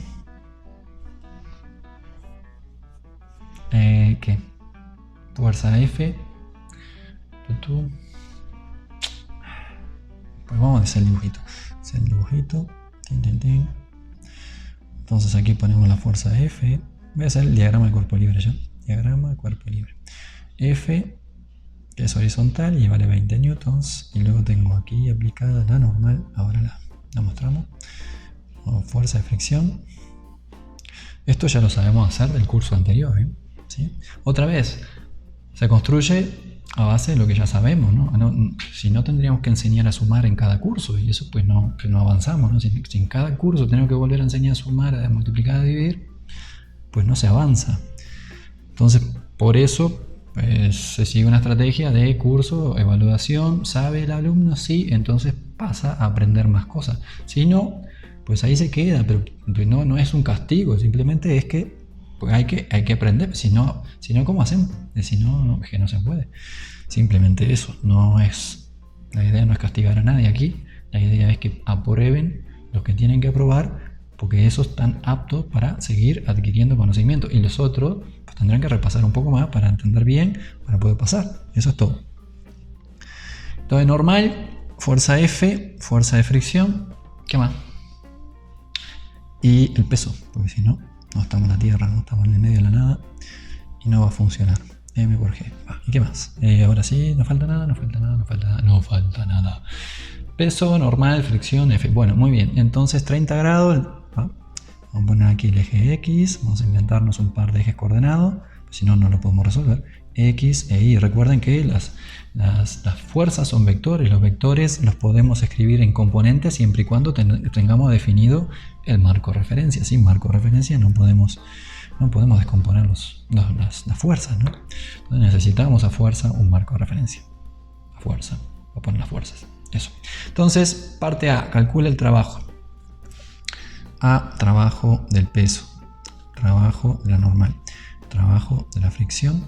¿Qué? Fuerza F. Pues vamos a hacer el dibujito. Entonces aquí ponemos la fuerza F. Voy a hacer el diagrama del cuerpo libre ya. Diagrama del cuerpo libre. F, que es horizontal y vale 20 newtons. Y luego tengo aquí aplicada la normal. Ahora la mostramos. Fuerza de fricción. Esto ya lo sabemos hacer del curso anterior, ¿eh? ¿Sí? Otra vez, se construye a base de lo que ya sabemos, ¿no? Si no, tendríamos que enseñar a sumar en cada curso, y eso pues no avanzamos, ¿no? Si en cada curso tenemos que volver a enseñar a sumar, a multiplicar, a dividir, pues no se avanza. Entonces, por eso pues, se sigue una estrategia de curso, evaluación. ¿Sabe el alumno? Sí, entonces pasa a aprender más cosas. Si no, pues ahí se queda, pero no es un castigo, simplemente es que pues hay que aprender. Si no, ¿cómo hacemos? Si no, es que no se puede. Simplemente eso. La idea no es castigar a nadie aquí. La idea es que aprueben los que tienen que aprobar, porque esos están aptos para seguir adquiriendo conocimiento. Y los otros pues, tendrán que repasar un poco más para entender bien, para poder pasar. Eso es todo. Entonces, normal, fuerza F, fuerza de fricción. ¿Qué más? Y el peso, porque si no estamos en la Tierra, no estamos en el medio de la nada y no va a funcionar. M por G. ¿Y qué más? Ahora sí, no falta nada. Peso, normal, fricción, F. Bueno, muy bien. Entonces 30 grados. Vamos a poner aquí el eje X. Vamos a inventarnos un par de ejes coordenados. Si no, no lo podemos resolver. X e Y. Recuerden que las fuerzas son vectores. Los vectores los podemos escribir en componentes siempre y cuando tengamos definido el marco de referencia. Sin marco de referencia no podemos descomponer las fuerzas, ¿no? Entonces necesitamos a fuerza un marco de referencia. A fuerza. Voy a poner las fuerzas. Eso. Entonces, parte A. Calcula el trabajo. A. Trabajo del peso. Trabajo de la normal. Trabajo de la fricción.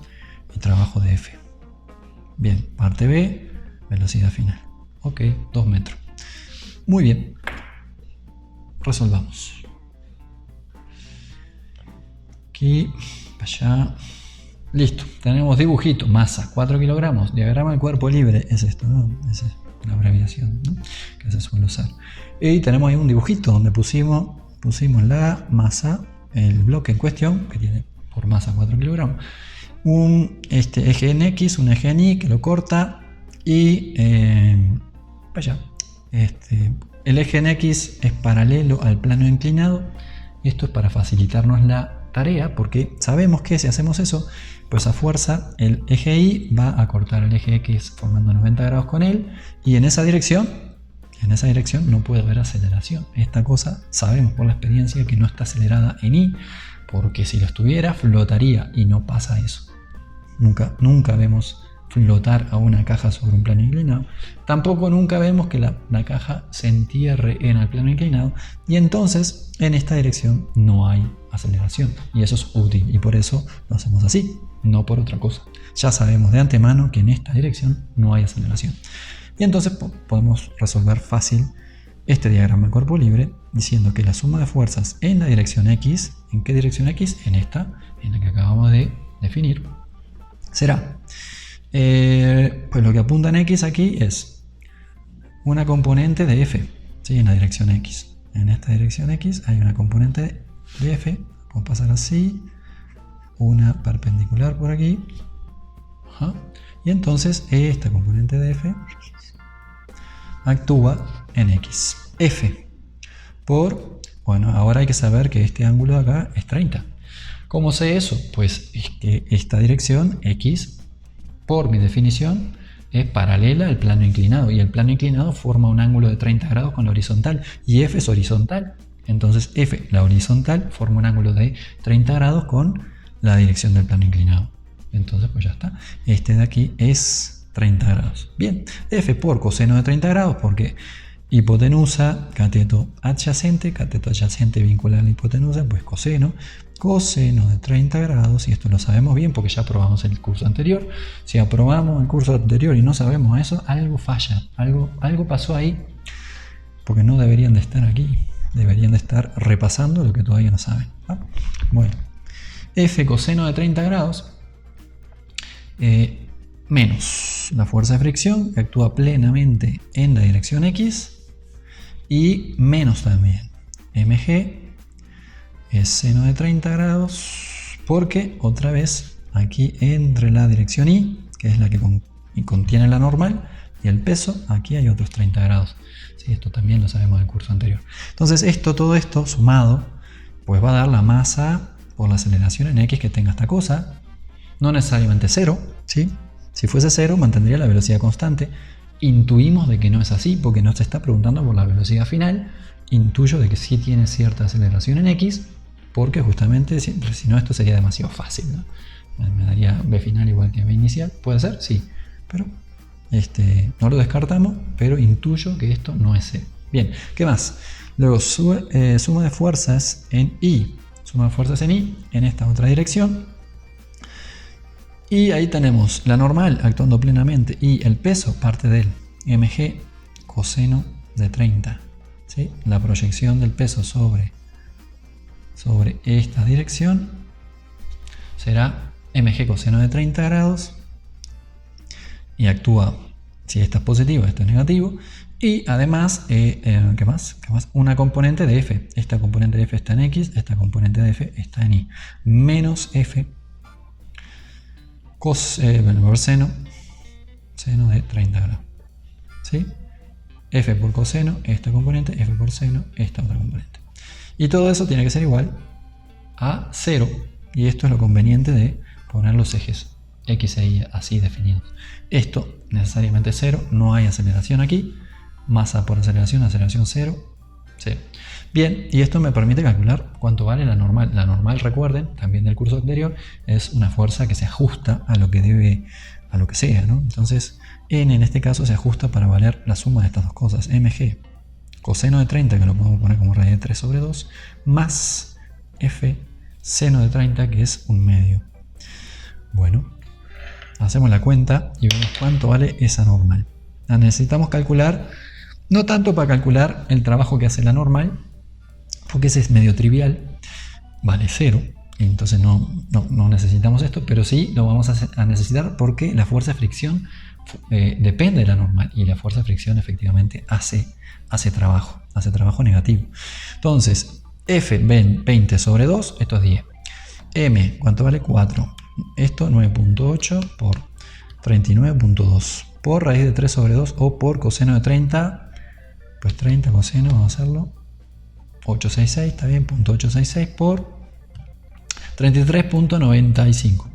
Y trabajo de F. Bien, parte B, velocidad final. Ok, 2 metros. Muy bien. Resolvamos. Aquí, allá. Listo, tenemos dibujito. Masa, 4 kilogramos. Diagrama del cuerpo libre. Es esto, ¿no? Esa es la abreviación, ¿no? Que se suele usar. Y tenemos ahí un dibujito donde pusimos la masa, el bloque en cuestión, que tiene por masa 4 kilogramos. Un eje en X, un eje en Y que lo corta y allá. El eje en X es paralelo al plano inclinado. Esto es para facilitarnos la tarea, porque sabemos que si hacemos eso, pues a fuerza el eje Y va a cortar el eje X formando 90 grados con él, y en esa dirección no puede haber aceleración. Esta cosa sabemos por la experiencia que no está acelerada en Y, porque si lo estuviera flotaría, y no pasa eso. Nunca vemos flotar a una caja sobre un plano inclinado. Tampoco nunca vemos que la caja se entierre en el plano inclinado, y entonces en esta dirección no hay aceleración, y eso es útil, y por eso lo hacemos así, no por otra cosa. Ya sabemos de antemano que en esta dirección no hay aceleración, y entonces podemos resolver fácil este diagrama del cuerpo libre diciendo que la suma de fuerzas en la dirección X, ¿en qué dirección X? En esta, en la que acabamos de definir, será pues lo que apunta en X aquí es una componente de F, ¿sí? En la dirección X. En esta dirección X hay una componente de F. Vamos a pasar así, una perpendicular por aquí. Ajá. Y entonces esta componente de F actúa en X. F bueno, ahora hay que saber que este ángulo de acá es 30. ¿Cómo sé eso? Pues es que esta dirección X, por mi definición, es paralela al plano inclinado, y el plano inclinado forma un ángulo de 30 grados con la horizontal, y F es horizontal. Entonces F, la horizontal, forma un ángulo de 30 grados con la dirección del plano inclinado. Entonces pues ya está. Este de aquí es 30 grados. Bien, F por coseno de 30 grados, porque hipotenusa, cateto adyacente vincula a la hipotenusa, pues coseno de 30 grados, y esto lo sabemos bien porque ya probamos el curso anterior. Si aprobamos el curso anterior y no sabemos eso, algo falla, algo pasó ahí, porque no deberían de estar aquí, deberían de estar repasando lo que todavía no saben, ¿va? Bueno, F coseno de 30 grados menos la fuerza de fricción que actúa plenamente en la dirección X, y menos también mg es seno de 30 grados, porque otra vez aquí entre la dirección Y, que es la que contiene la normal, y el peso, aquí hay otros 30 grados. Sí, esto también lo sabemos del curso anterior. Entonces todo esto sumado pues va a dar la masa por la aceleración en X que tenga esta cosa. No necesariamente 0, ¿sí? Si fuese 0 mantendría la velocidad constante. Intuimos de que no es así porque nos está preguntando por la velocidad final. Intuyo de que sí tiene cierta aceleración en X, porque justamente si no esto sería demasiado fácil, ¿no? Me daría B final igual que B inicial. ¿Puede ser? Sí, pero no lo descartamos, pero intuyo que esto no es 0. Bien, ¿qué más? Luego suma de fuerzas en Y. Suma de fuerzas en Y en esta otra dirección. Y ahí tenemos la normal actuando plenamente y el peso parte del mg coseno de 30. ¿Sí? La proyección del peso sobre esta dirección será mg coseno de 30 grados y actúa, si esta es positivo, esto es negativo, y además, ¿qué más? Una componente de f. Esta componente de f está en x, esta componente de f está en y, menos f por seno de 30 grados. ¿Sí? F por coseno, esta componente, F por seno, esta otra componente. Y todo eso tiene que ser igual a 0. Y esto es lo conveniente de poner los ejes X e Y así definidos. Esto necesariamente 0, no hay aceleración aquí. Masa por aceleración 0, 0. Bien, y esto me permite calcular cuánto vale la normal. La normal, recuerden, también del curso anterior, es una fuerza que se ajusta a lo que sea, ¿no? Entonces, N en este caso se ajusta para valer la suma de estas dos cosas. Mg, coseno de 30, que lo podemos poner como raíz de 3 sobre 2, más F, seno de 30, que es 1/2. Bueno, hacemos la cuenta y vemos cuánto vale esa normal. La necesitamos calcular, no tanto para calcular el trabajo que hace la normal, porque ese es medio trivial, vale 0, entonces no necesitamos esto, pero sí lo vamos a necesitar porque la fuerza de fricción depende de la normal, y la fuerza de fricción efectivamente hace trabajo negativo. Entonces, F 20 sobre 2, esto es 10. M, ¿cuánto vale? 4. Esto 9.8 por 39.2 por raíz de 3 sobre 2 o por coseno de 30, pues 30 coseno, vamos a hacerlo, 866, está bien, .866 por 33.95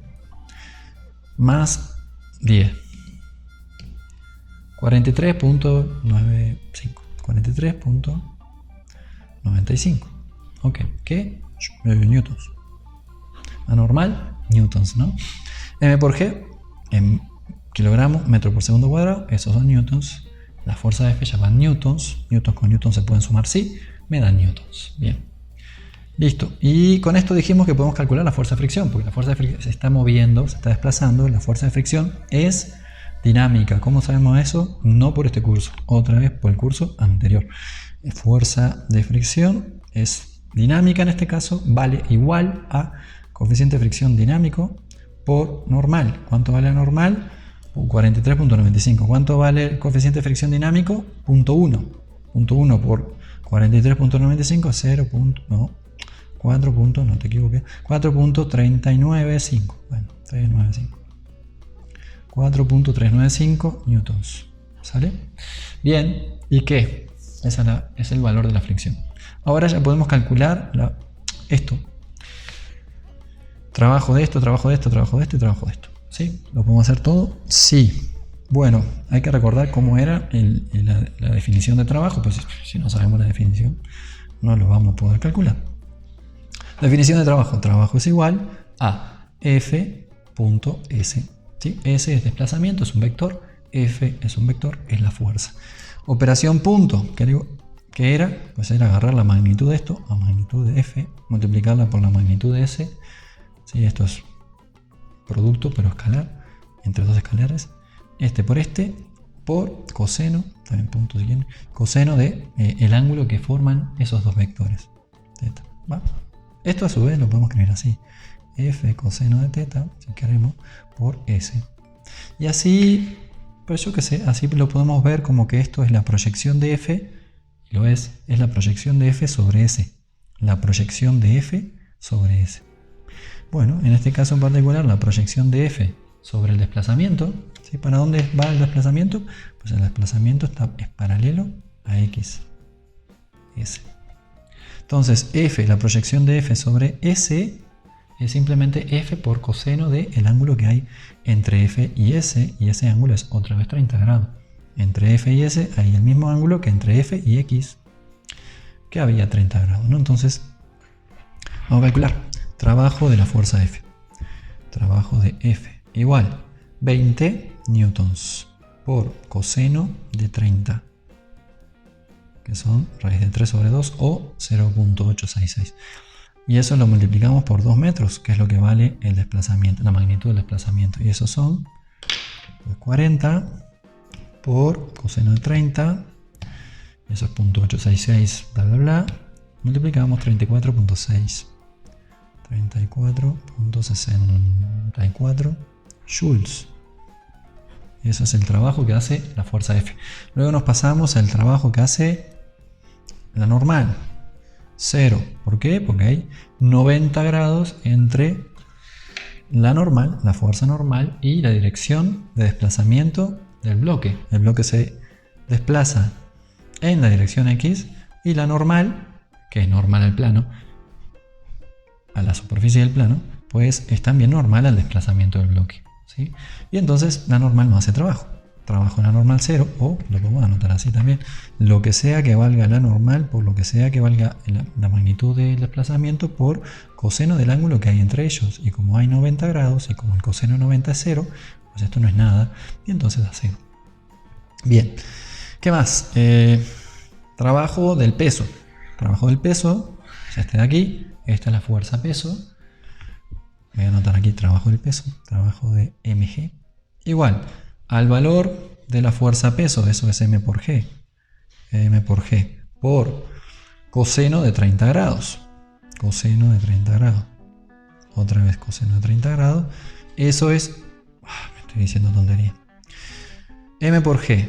más 10, 43.95, ok, ¿qué? Newtons. Anormal, newtons, ¿no? M por G en kilogramos, metro por segundo cuadrado, esos son newtons. La fuerza de F ya van newtons, newtons con newtons se pueden sumar, sí, me dan newtons. Bien, listo. Y con esto dijimos que podemos calcular la fuerza de fricción, porque la fuerza de fricción se está moviendo, se está desplazando. La fuerza de fricción es dinámica. ¿Cómo sabemos eso? No por este curso, otra vez por el curso anterior. Fuerza de fricción es dinámica, en este caso vale igual a coeficiente de fricción dinámico por normal. ¿Cuánto vale la normal? 43.95. ¿Cuánto vale el coeficiente de fricción dinámico? 0.1. 0.1 por 43.95, 0. No, 4. No te equivoques. 4.395. Bueno, 395. 4.395 newtons. ¿Sale? Bien, ¿y qué? Ese es el valor de la fricción. Ahora ya podemos calcular esto. Trabajo de esto, trabajo de esto, trabajo de esto y trabajo de esto. ¿Sí? ¿Lo podemos hacer todo? Sí. Bueno, hay que recordar cómo era la definición de trabajo, pues si no sabemos la definición, no lo vamos a poder calcular. Definición de trabajo. Trabajo es igual a F.S. ¿Sí? S es desplazamiento, es un vector. F es un vector, es la fuerza. Operación punto, que era? Pues era agarrar la magnitud de esto, la magnitud de F, multiplicarla por la magnitud de S. ¿Sí? Esto es producto, pero escalar, entre dos escalares. Este por este, por coseno, también punto si quieren, coseno de el ángulo que forman esos dos vectores. Teta, ¿va? Esto a su vez lo podemos escribir así. F coseno de teta, si queremos, por S. Y así, pues yo qué sé, así lo podemos ver como que esto es la proyección de F, y lo es la proyección de F sobre S. La proyección de F sobre S. Bueno, en este caso en particular, la proyección de F sobre el desplazamiento, ¿sí? ¿Para dónde va el desplazamiento? Pues el desplazamiento es paralelo a X, S. Entonces, F, la proyección de F sobre S, es simplemente F por coseno del ángulo que hay entre F y ese ángulo es otra vez 30 grados. Entre F y S hay el mismo ángulo que entre F y X, que había 30 grados, ¿no? Entonces, vamos a calcular. Trabajo de la fuerza F. Trabajo de F igual 20 newtons por coseno de 30, que son raíz de 3 sobre 2 o 0.866. Y eso lo multiplicamos por 2 metros, que es lo que vale el desplazamiento, la magnitud del desplazamiento. Y eso son 40 por coseno de 30, y eso es 0.866, bla bla bla. Multiplicamos 34.6. 34.64 joules. Y eso es el trabajo que hace la fuerza F. Luego nos pasamos al trabajo que hace la normal. 0. ¿Por qué? Porque hay 90 grados entre la normal, la fuerza normal, y la dirección de desplazamiento del bloque. El bloque se desplaza en la dirección X y la normal, que es normal al plano, a la superficie del plano, pues es también normal al desplazamiento del bloque, ¿sí? Y entonces la normal no hace trabajo. Trabajo en la normal 0, o lo podemos anotar así también. Lo que sea que valga la normal por lo que sea que valga la magnitud del desplazamiento por coseno del ángulo que hay entre ellos. Y como hay 90 grados y como el coseno de 90 es 0, pues esto no es nada. Y entonces da 0. Bien. ¿Qué más? Trabajo del peso. Trabajo del peso, este de aquí. Esta es la fuerza peso. Voy a anotar aquí trabajo del peso. Trabajo de mg. Igual al valor de la fuerza peso, eso es m por g. M por g por coseno de 30 grados. Coseno de 30 grados. Otra vez coseno de 30 grados. Eso es... me estoy diciendo tontería. M por g.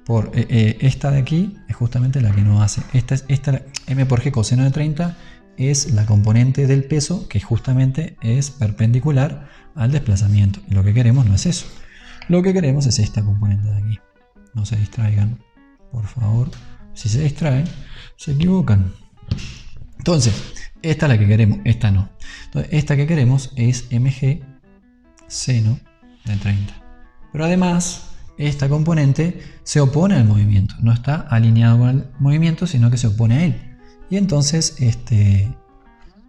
Por esta de aquí es justamente la que no hace. Esta m por g coseno de 30 es la componente del peso que justamente es perpendicular al desplazamiento. Y lo que queremos no es eso. Lo que queremos es esta componente de aquí. No se distraigan, por favor. Si se distraen, se equivocan. Entonces, esta es la que queremos, esta no. Entonces, esta que queremos es mg seno de 30. Pero además, esta componente se opone al movimiento. No está alineado al movimiento, sino que se opone a él. Y entonces,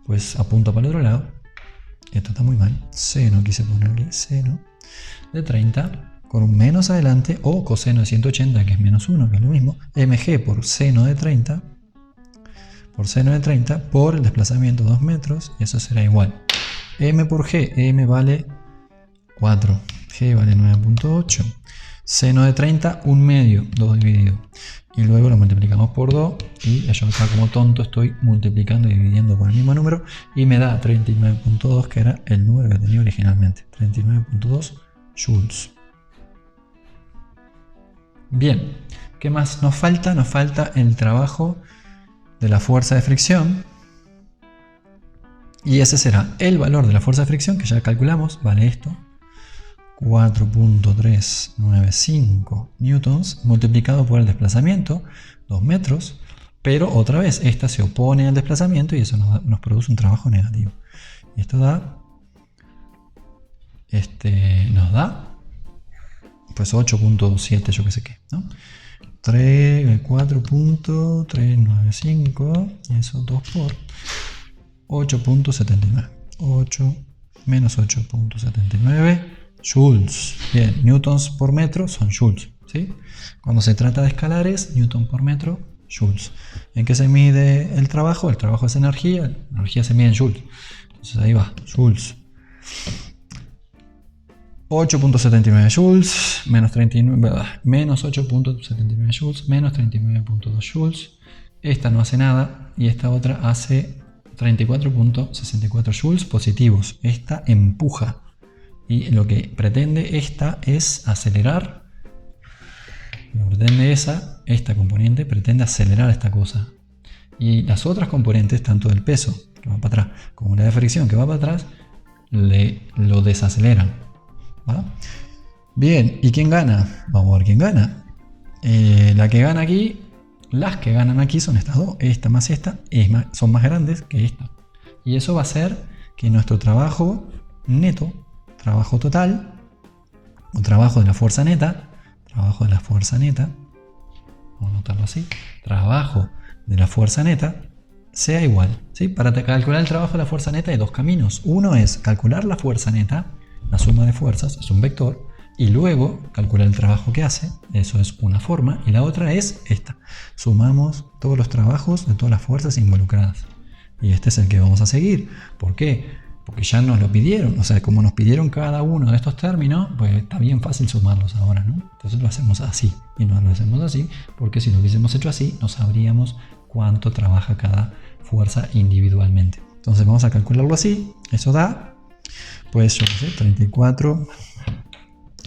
pues apunta para el otro lado. Esto está muy mal. Seno, quise poner aquí, seno de 30 con un menos adelante, o coseno de 180, que es menos 1, que es lo mismo. Mg por seno de 30, por el desplazamiento 2 metros, y eso será igual. M por G, M vale 4, G vale 9.8. Seno de 30, 1 medio, 2 dividido. Y luego lo multiplicamos por 2, y yo acá como tonto estoy multiplicando y dividiendo por el mismo número, y me da 39.2, que era el número que tenía originalmente. 39.2 joules. Bien, ¿qué más nos falta? Nos falta el trabajo de la fuerza de fricción. Y ese será el valor de la fuerza de fricción, que ya calculamos, vale esto. 4.395 newtons multiplicado por el desplazamiento, 2 metros, pero otra vez esta se opone al desplazamiento y eso nos produce un trabajo negativo. Y esto da, nos da pues 8.7, yo que sé qué, ¿no? 4.395, y eso 2 por 8.79. 8 menos 8.79 joules. Bien, newtons por metro son joules, ¿sí? Cuando se trata de escalares, Newton por metro, joules. ¿En qué se mide el trabajo? El trabajo es energía, la energía se mide en joules. Entonces ahí va, joules. 8.79 joules, menos 39, menos 8.79 joules, menos 39.2 joules. Esta no hace nada y esta otra hace 34.64 joules positivos. Esta empuja. Y lo que pretende esta es acelerar. Lo que pretende esta componente pretende acelerar esta cosa. Y las otras componentes, tanto del peso que va para atrás como la de fricción que va para atrás, lo desaceleran. ¿Va? Bien, ¿y quién gana? Vamos a ver quién gana. La que gana aquí, las que ganan aquí son estas dos. Esta más esta son más grandes que esta. Y eso va a hacer que nuestro trabajo neto, trabajo total, o trabajo de la fuerza neta, vamos a anotarlo así, trabajo de la fuerza neta, sea igual. ¿Sí? Para calcular el trabajo de la fuerza neta hay dos caminos. Uno es calcular la fuerza neta, la suma de fuerzas, es un vector, y luego calcular el trabajo que hace, eso es una forma, y la otra es esta. Sumamos todos los trabajos de todas las fuerzas involucradas. Y este es el que vamos a seguir. ¿Por qué? Porque ya nos lo pidieron. O sea, como nos pidieron cada uno de estos términos, pues está bien fácil sumarlos ahora, ¿no? Entonces lo hacemos así. Y no lo hacemos así porque si lo hubiésemos hecho así, no sabríamos cuánto trabaja cada fuerza individualmente. Entonces vamos a calcularlo así. Eso da, pues yo qué sé,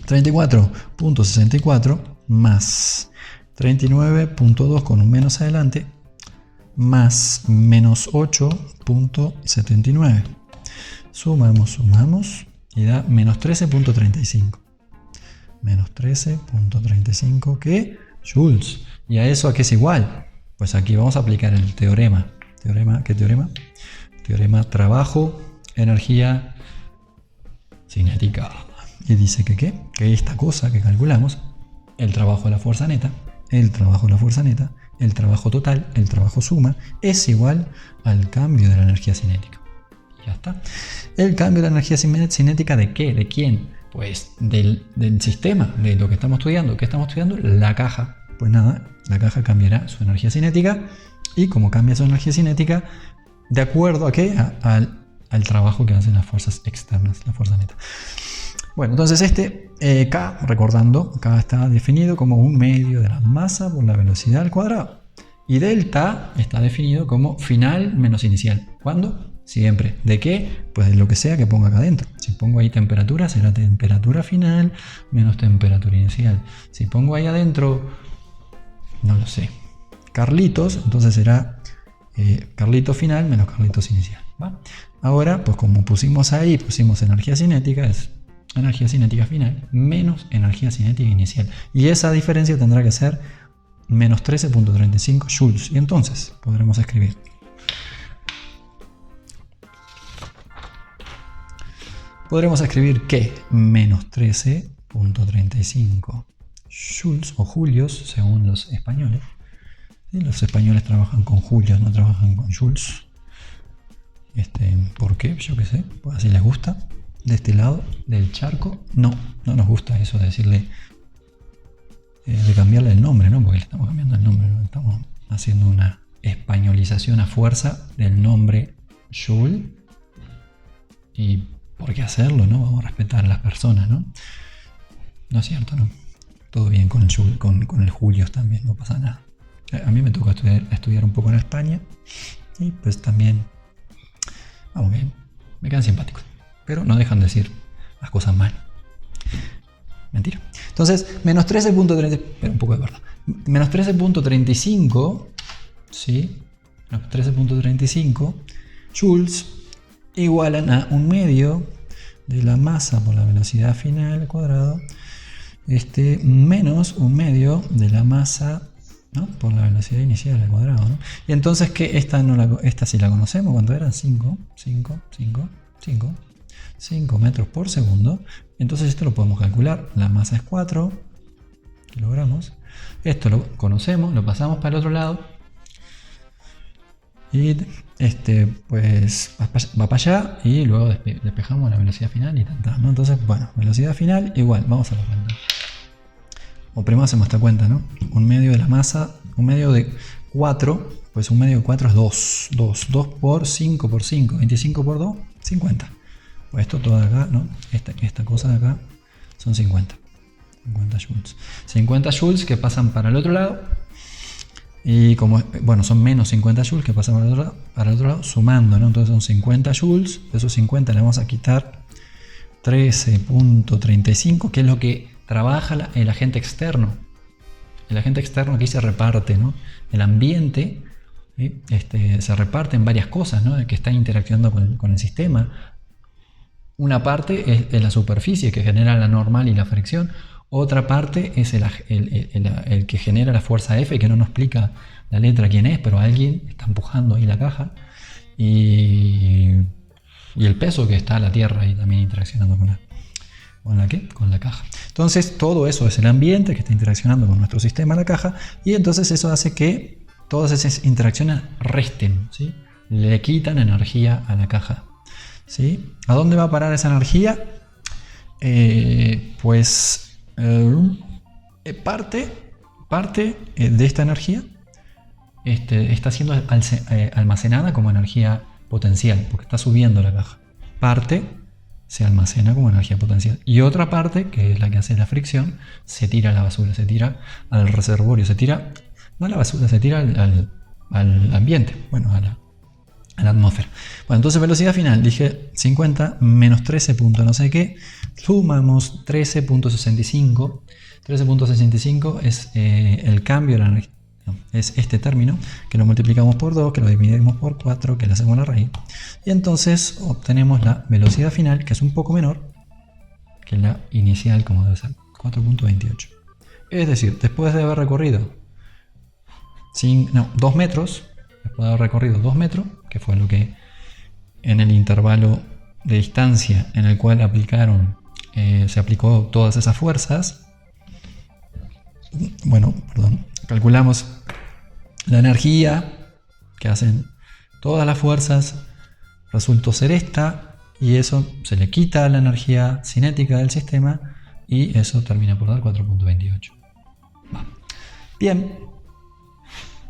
34.64 más 39.2 con un menos adelante más menos 8.79. Sumamos y da menos 13.35. Menos 13.35 que joules. ¿Y a eso a qué es igual? Pues aquí vamos a aplicar el teorema. ¿Qué teorema? Teorema trabajo, energía cinética. Y dice que esta cosa que calculamos, el trabajo de la fuerza neta, el trabajo total, el trabajo suma, es igual al cambio de la energía cinética. Ya está. El cambio de la energía cinética, ¿de qué? ¿De quién? Pues del sistema, de lo que estamos estudiando. ¿Qué estamos estudiando? La caja. Pues nada, la caja cambiará su energía cinética y como cambia su energía cinética, ¿de acuerdo a qué? Al trabajo que hacen las fuerzas externas, la fuerza neta. Bueno, entonces K, recordando, K está definido como un medio de la masa por la velocidad al cuadrado. Y delta está definido como final menos inicial. ¿Cuándo? Siempre. ¿De qué? Pues de lo que sea que ponga acá adentro. Si pongo ahí temperatura, será temperatura final menos temperatura inicial. Si pongo ahí adentro, no lo sé, Carlitos, entonces será Carlitos final menos Carlitos inicial. ¿Va? Ahora, pues como pusimos energía cinética, es energía cinética final menos energía cinética inicial. Y esa diferencia tendrá que ser menos 13.35 joules. Y entonces podremos escribir que menos 13.35 joules o julios según los españoles. ¿Sí? Los españoles trabajan con julios, no trabajan con joules. ¿Por qué? Yo qué sé, pues así les gusta. De este lado del charco no nos gusta eso de decirle, de cambiarle el nombre, ¿no? Porque le estamos cambiando el nombre, ¿no? Estamos haciendo una españolización a fuerza del nombre joule. Y ¿por qué hacerlo, no? Vamos a respetar a las personas, ¿no? No es cierto, ¿no? Todo bien con el joule, con el julios también, no pasa nada. A mí me toca estudiar un poco en España y pues también, vamos bien, me quedan simpáticos. Pero no dejan de decir las cosas mal. Mentira. Entonces, menos 13.30, pero un poco de verdad. Menos 13.35, ¿sí? Menos 13.35 joules igualan a un medio de la masa por la velocidad final al cuadrado, menos un medio de la masa, ¿no? Por la velocidad inicial al cuadrado, ¿no? Y entonces, que esta sí la conocemos, cuando eran 5 metros por segundo. Entonces esto lo podemos calcular. La masa es 4 kilogramos. Esto lo conocemos, lo pasamos para el otro lado. Y pues va para allá y luego despejamos la velocidad final y tanta, ¿no? Entonces, bueno, velocidad final igual, vamos a la cuenta. o primero hacemos esta cuenta, ¿no? Un medio de la masa, un medio de 4, pues un medio de 4 es 2. 2 por 5 por 5, 25 por 2, 50. Pues esto todo de acá, ¿no? Esta cosa de acá son 50. 50 joules. 50 joules que pasan para el otro lado. Y como, bueno, son menos 50 joules que pasan para el otro lado, sumando, ¿no? Entonces son 50 joules. De esos 50 le vamos a quitar 13.35, que es lo que trabaja el agente externo. El agente externo aquí se reparte, ¿no? El ambiente, ¿sí? Se reparte en varias cosas, ¿no? Que están interaccionando con el sistema. Una parte es la superficie que genera la normal y la fricción. Otra parte es el que genera la fuerza F, que no nos explica la letra quién es, pero alguien está empujando ahí la caja. Y el peso que está la Tierra ahí también interaccionando con la caja. Entonces todo eso es el ambiente que está interaccionando con nuestro sistema, la caja, y entonces eso hace que todas esas interacciones resten, ¿sí? Le quitan energía a la caja, ¿sí? ¿A dónde va a parar esa energía? Parte de esta energía está siendo almacenada como energía potencial, porque está subiendo la caja. Parte se almacena como energía potencial. Y otra parte, que es la que hace la fricción, se tira a la basura, se tira al reservorio, no a la basura, se tira al ambiente, bueno, a la atmósfera. Bueno, entonces velocidad final, dije 50 menos 13 punto no sé qué, sumamos 13.65. 13.65 es el cambio de la energía. Es este término que lo multiplicamos por 2, que lo dividimos por 4, que le hacemos la raíz. Y entonces obtenemos la velocidad final, que es un poco menor que la inicial, como debe ser, 4.28. Es decir, después de haber recorrido 2 metros, después de haber recorrido 2 metros, que fue lo que en el intervalo de distancia en el cual se aplicó todas esas fuerzas, calculamos la energía que hacen todas las fuerzas, resultó ser esta, y eso se le quita la energía cinética del sistema, y eso termina por dar 4.28. Bien,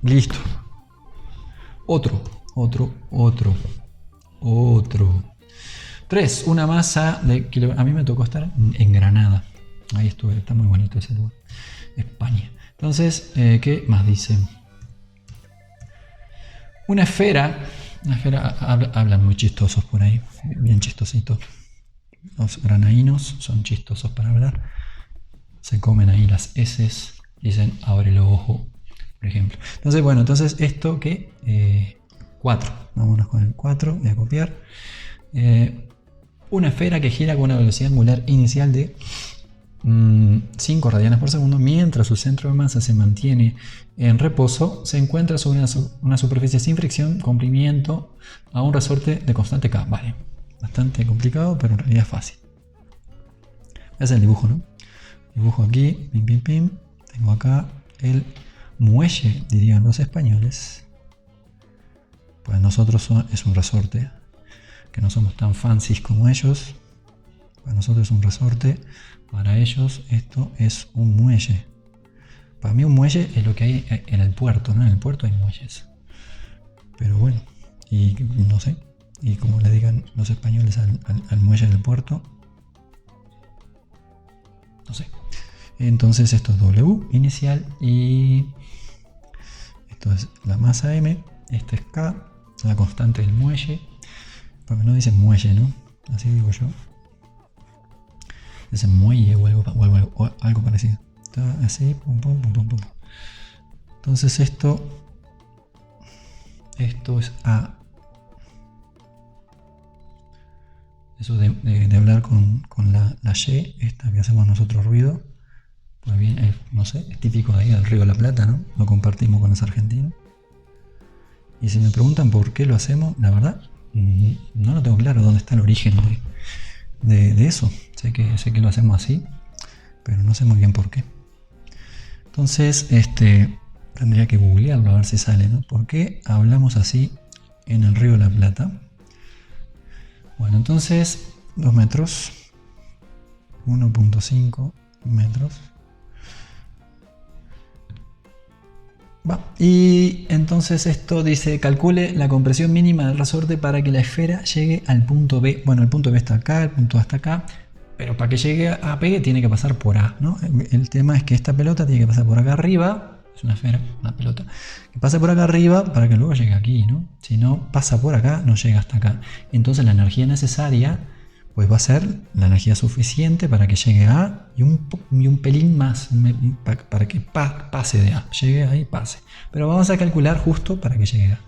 listo. Otro. 3. Una masa de kilogramos. A mí me tocó estar en Granada. Ahí estuve, está muy bonito ese lugar. España. Entonces, ¿qué más dice? Una esfera, hablan muy chistosos por ahí, bien chistositos. Los granadinos son chistosos para hablar. Se comen ahí las heces, dicen abre el ojo, por ejemplo. Entonces, esto que 4, vámonos con el 4, voy a copiar. Una esfera que gira con una velocidad angular inicial de 5 radianes por segundo, mientras su centro de masa se mantiene en reposo, se encuentra sobre una superficie sin fricción, comprimiento a un resorte de constante K. Vale, bastante complicado, pero en realidad es fácil. Ese es el dibujo, ¿no? Dibujo aquí, pim, pim, pim. Tengo acá el muelle, dirían los españoles. Pues nosotros es un resorte, que no somos tan fancies como ellos. Para nosotros es un resorte, para ellos esto es un muelle. Para mí un muelle es lo que hay en el puerto, ¿no? En el puerto hay muelles. Pero bueno, y no sé, y como le digan los españoles al muelle del puerto, no sé. Entonces esto es W inicial y esto es la masa M, este es K, la constante del muelle, porque no dicen muelle, ¿no? Así digo yo. Dicen muelle o algo parecido. Está así, pum, pum, pum, pum, pum. Entonces esto es A. Eso de hablar con la Y, esta que hacemos nosotros ruido, pues bien, no sé, es típico de ahí del Río de la Plata, ¿no? Lo compartimos con los argentinos. Y si me preguntan por qué lo hacemos, la verdad, no lo tengo claro dónde está el origen de eso. Sé que lo hacemos así, pero no sé muy bien por qué. Entonces, tendría que googlearlo a ver si sale, ¿no? ¿Por qué hablamos así en el Río de la Plata? Bueno, entonces 2 metros, 1.5 metros, Va. Y entonces esto dice, calcule la compresión mínima del resorte para que la esfera llegue al punto B. Bueno, el punto B está acá, el punto A está acá, pero para que llegue a B tiene que pasar por A, ¿no? El tema es que esta pelota tiene que pasar por acá arriba, es una esfera, una pelota, que pase por acá arriba para que luego llegue aquí, ¿no? Si no pasa por acá, no llega hasta acá. Entonces la energía necesaria pues va a ser la energía suficiente para que llegue a A y un pelín más para que pase de A, llegue ahí, pase. Pero vamos a calcular justo para que llegue a A.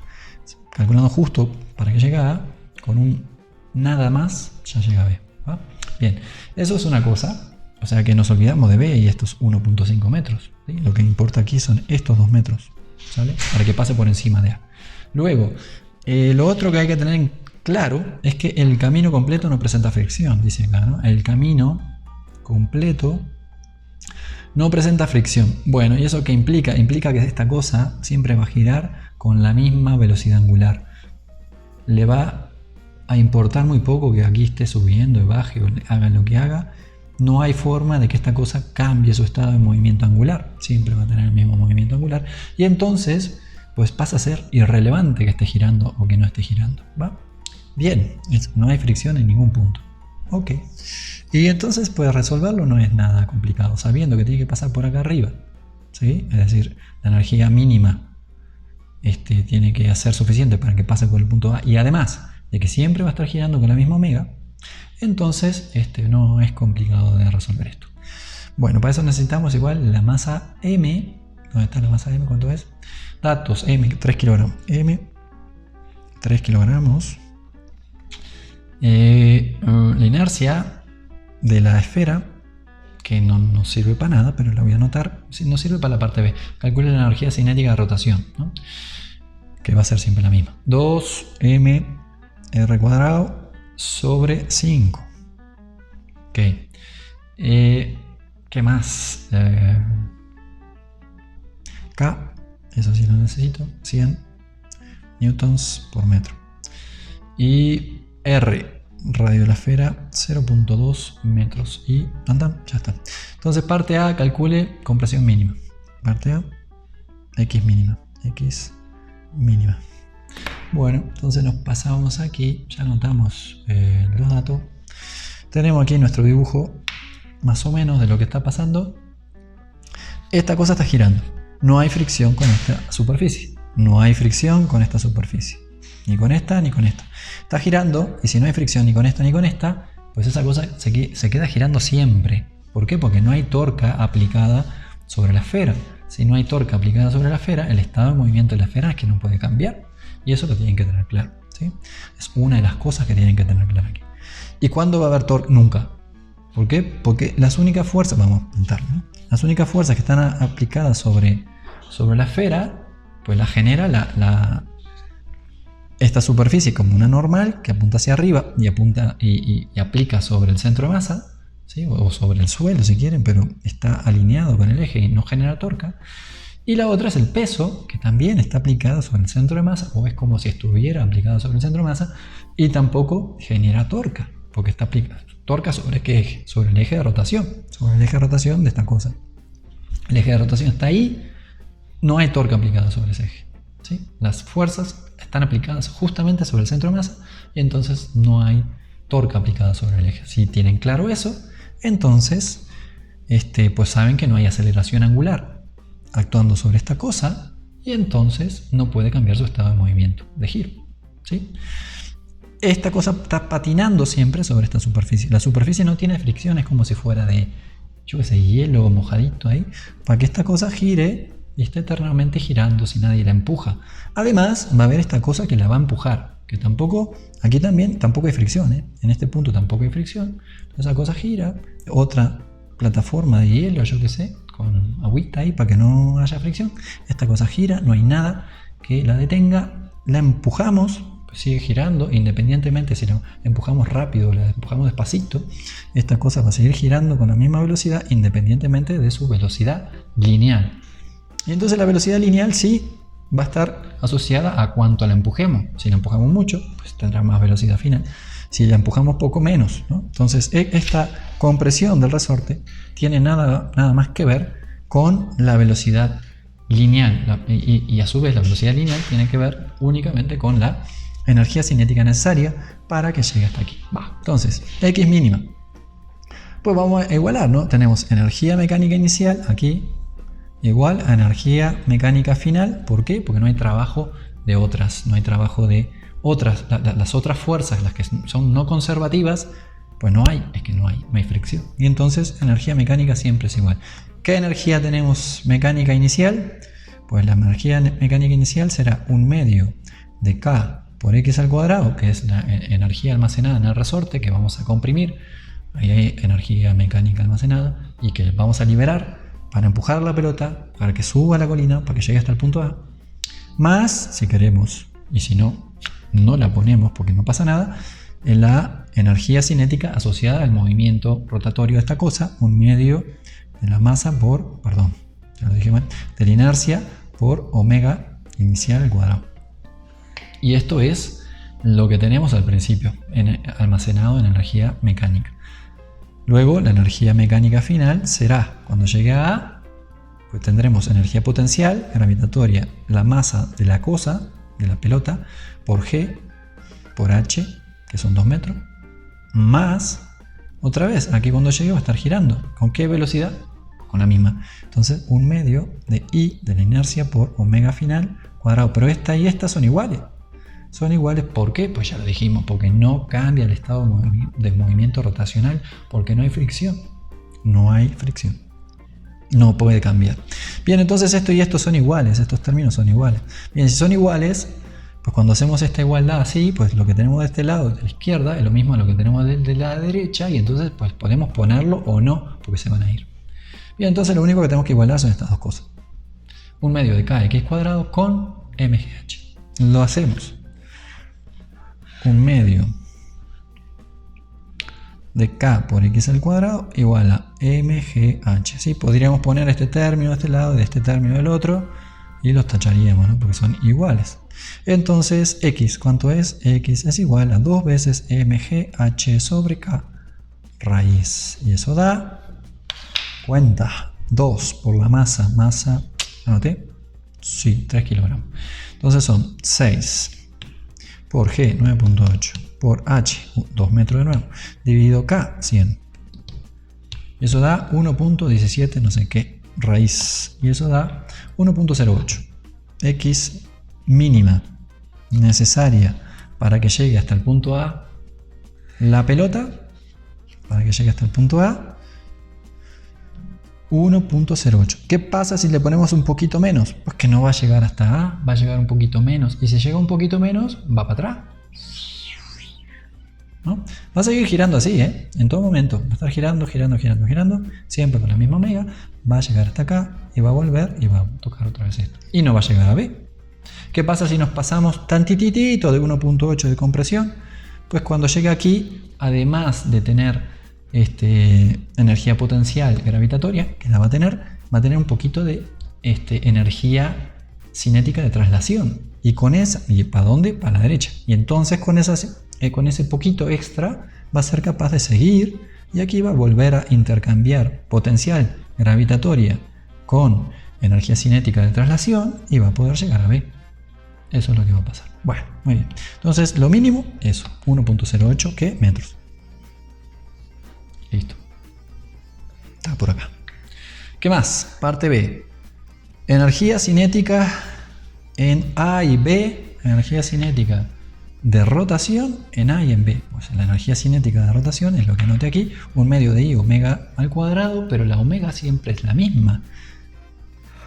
Calculando justo para que llegue a A, con un nada más ya llega a B. ¿Va? Bien, eso es una cosa, o sea que nos olvidamos de B y estos 1.5 metros. ¿Sí? Lo que importa aquí son estos 2 metros, ¿sale? Para que pase por encima de A. Luego, lo otro que hay que tener en claro es que el camino completo no presenta fricción, dice acá, ¿no? El camino completo no presenta fricción. Bueno, ¿y eso qué implica? Implica que esta cosa siempre va a girar con la misma velocidad angular. Le va a importar muy poco que aquí esté subiendo y baje o haga lo que haga. No hay forma de que esta cosa cambie su estado de movimiento angular. Siempre va a tener el mismo movimiento angular. Y entonces, pues pasa a ser irrelevante que esté girando o que no esté girando, ¿va? Bien, no hay fricción en ningún punto. Ok. Y entonces, pues resolverlo no es nada complicado, sabiendo que tiene que pasar por acá arriba. ¿Sí? Es decir, la energía mínima tiene que ser suficiente para que pase por el punto A. Y además de que siempre va a estar girando con la misma omega, entonces no es complicado de resolver esto. Bueno, para eso necesitamos igual la masa M. ¿Dónde está la masa M? ¿Cuánto es? Datos M, 3 kilogramos. M, 3 kilogramos. La inercia de la esfera, que no nos sirve para nada, pero la voy a anotar, nos sirve para la parte B. Calcule la energía cinética de rotación, ¿no? Que va a ser siempre la misma. 2mr² sobre 5. Ok. ¿Qué más? K, eso sí lo necesito, 100 newtons por metro. Y R, radio de la esfera, 0.2 metros. Y ya está. Entonces, parte A, calcule compresión mínima. Parte A, X mínima. X mínima. Bueno, entonces nos pasamos aquí. Ya anotamos los datos. Tenemos aquí nuestro dibujo, más o menos, de lo que está pasando. Esta cosa está girando. No hay fricción con esta superficie. No hay fricción con esta superficie. Ni con esta ni con esta. Está girando, y si no hay fricción ni con esta ni con esta, pues esa cosa se queda girando siempre. ¿Por qué? Porque no hay torca aplicada sobre la esfera. Si no hay torca aplicada sobre la esfera, el estado de movimiento de la esfera es que no puede cambiar. Y eso lo tienen que tener claro, ¿sí? Es una de las cosas que tienen que tener claro aquí. ¿Y cuándo va a haber torque? Nunca. ¿Por qué? Porque las únicas fuerzas, vamos a pintar, ¿no? Las únicas fuerzas que están aplicadas sobre la esfera, pues las genera esta superficie como una normal que apunta hacia arriba y aplica sobre el centro de masa, ¿sí? O sobre el suelo si quieren, pero está alineado con el eje y no genera torca. Y la otra es el peso, que también está aplicado sobre el centro de masa, o es como si estuviera aplicado sobre el centro de masa, y tampoco genera torca, porque está aplicada. ¿Torca sobre qué eje? Sobre el eje de rotación, sobre el eje de rotación de esta cosa. El eje de rotación está ahí, no hay torca aplicada sobre ese eje, ¿sí? Las fuerzas están aplicadas justamente sobre el centro de masa y entonces no hay torca aplicada sobre el eje. Si tienen claro eso, entonces pues saben que no hay aceleración angular actuando sobre esta cosa y entonces no puede cambiar su estado de movimiento, de giro, ¿sí? Esta cosa está patinando siempre sobre esta superficie. La superficie no tiene fricción, es como si fuera de, yo qué sé, hielo mojadito ahí, para que esta cosa gire y está eternamente girando si nadie la empuja. Además, va a haber esta cosa que la va a empujar, que tampoco, aquí también tampoco hay fricción, ¿eh? En este punto tampoco hay fricción. Entonces esa cosa gira, otra plataforma de hielo, yo qué sé, con agüita ahí para que no haya fricción. Esta cosa gira, no hay nada que la detenga, la empujamos, pues sigue girando, independientemente si la empujamos rápido o la empujamos despacito, esta cosa va a seguir girando con la misma velocidad, independientemente de su velocidad lineal. Y entonces la velocidad lineal sí va a estar asociada a cuánto la empujemos. Si la empujamos mucho, pues tendrá más velocidad final. Si la empujamos poco, menos, ¿no? Entonces esta compresión del resorte tiene nada más que ver con la velocidad lineal y a su vez la velocidad lineal tiene que ver únicamente con la energía cinética necesaria para que llegue hasta aquí. Entonces, X mínima. Pues vamos a igualar, ¿no? Tenemos energía mecánica inicial aquí igual a energía mecánica final. ¿Por qué? Porque no hay trabajo de otras, no hay trabajo de otras, las otras fuerzas, las que son no conservativas, pues no hay fricción. Y entonces energía mecánica siempre es igual. ¿Qué energía tenemos mecánica inicial? Pues la energía mecánica inicial será 1/2 de K por X al cuadrado, que es la energía almacenada en el resorte que vamos a comprimir. Ahí hay energía mecánica almacenada y que vamos a liberar para empujar la pelota, para que suba a la colina, para que llegue hasta el punto A. Más, si queremos, y si no, no la ponemos porque no pasa nada, en la energía cinética asociada al movimiento rotatorio de esta cosa, 1/2 de la masa por, perdón, ya lo dije mal, de la inercia por omega inicial al cuadrado. Y esto es lo que tenemos al principio, almacenado en energía mecánica. Luego, la energía mecánica final será, cuando llegue a A, pues tendremos energía potencial, gravitatoria, la masa de la cosa, de la pelota, por G, por H, que son 2 metros, más, otra vez, aquí cuando llegue va a estar girando. ¿Con qué velocidad? Con la misma. Entonces, 1/2 de I de la inercia por omega final cuadrado. Pero esta y esta son iguales. Son iguales, ¿por qué? Pues ya lo dijimos, porque no cambia el estado de movimiento rotacional, porque no hay fricción. No hay fricción. No puede cambiar. Bien, entonces esto y esto son iguales, estos términos son iguales. Bien, si son iguales, pues cuando hacemos esta igualdad así, pues lo que tenemos de este lado, de la izquierda, es lo mismo a lo que tenemos de la derecha, y entonces pues podemos ponerlo o no, porque se van a ir. Bien, entonces lo único que tenemos que igualar son estas dos cosas. 1/2 de Kx cuadrado con mgh. Lo hacemos. 1/2 de K por X al cuadrado igual a mgh. ¿Sí? Podríamos poner este término de este lado y este término del otro y los tacharíamos, ¿no? Porque son iguales. Entonces, X, ¿cuánto es? X es igual a 2 veces mgh sobre K raíz. Y eso da, cuenta, 2 por la masa. Masa, ¿anoté? Sí, 3 kilogramos. Entonces son 6 por G, 9.8, por H, 2 metros de nuevo, dividido K, 100. Eso da 1.17 no sé qué raíz. Y eso da 1.08. X mínima necesaria para que llegue hasta el punto A la pelota, para que llegue hasta el punto A, 1.08. ¿Qué pasa si le ponemos un poquito menos? Pues que no va a llegar hasta A, va a llegar un poquito menos. Y si llega un poquito menos, va para atrás. ¿No? Va a seguir girando así, en todo momento. Va a estar girando, siempre con la misma omega. Va a llegar hasta acá y va a volver y va a tocar otra vez esto. Y no va a llegar a B. ¿Qué pasa si nos pasamos tantitito de 1.8 de compresión? Pues cuando llegue aquí, además de tener energía potencial gravitatoria, que la va a tener un poquito de energía cinética de traslación. Y con esa, ¿y para dónde? Para la derecha. Y entonces con ese poquito extra va a ser capaz de seguir y aquí va a volver a intercambiar potencial gravitatoria con energía cinética de traslación y va a poder llegar a B. Eso es lo que va a pasar. Bueno, muy bien. Entonces lo mínimo, eso, 1.08 ¿qué? Metros. Listo. Está por acá. ¿Qué más? Parte B. Energía cinética en A y B. Energía cinética de rotación en A y en B. Pues la energía cinética de rotación es lo que anoté aquí. 1/2 de I omega al cuadrado, pero la omega siempre es la misma.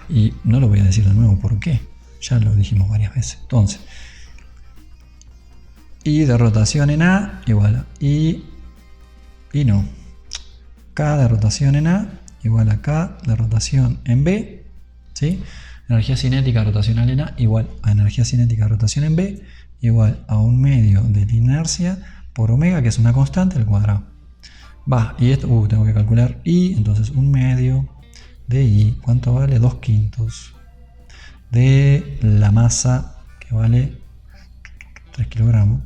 Y no lo voy a decir de nuevo por qué. Ya lo dijimos varias veces. Entonces, I de rotación en A igual a I no. K de rotación en A igual a K de rotación en B, ¿sí? Energía cinética rotacional en A igual a energía cinética de rotación en B igual a 1/2 de la inercia por omega, que es una constante, al cuadrado. Va, y esto, tengo que calcular I, entonces 1/2 de I, ¿cuánto vale? 2/5 de la masa, que vale 3 kilogramos,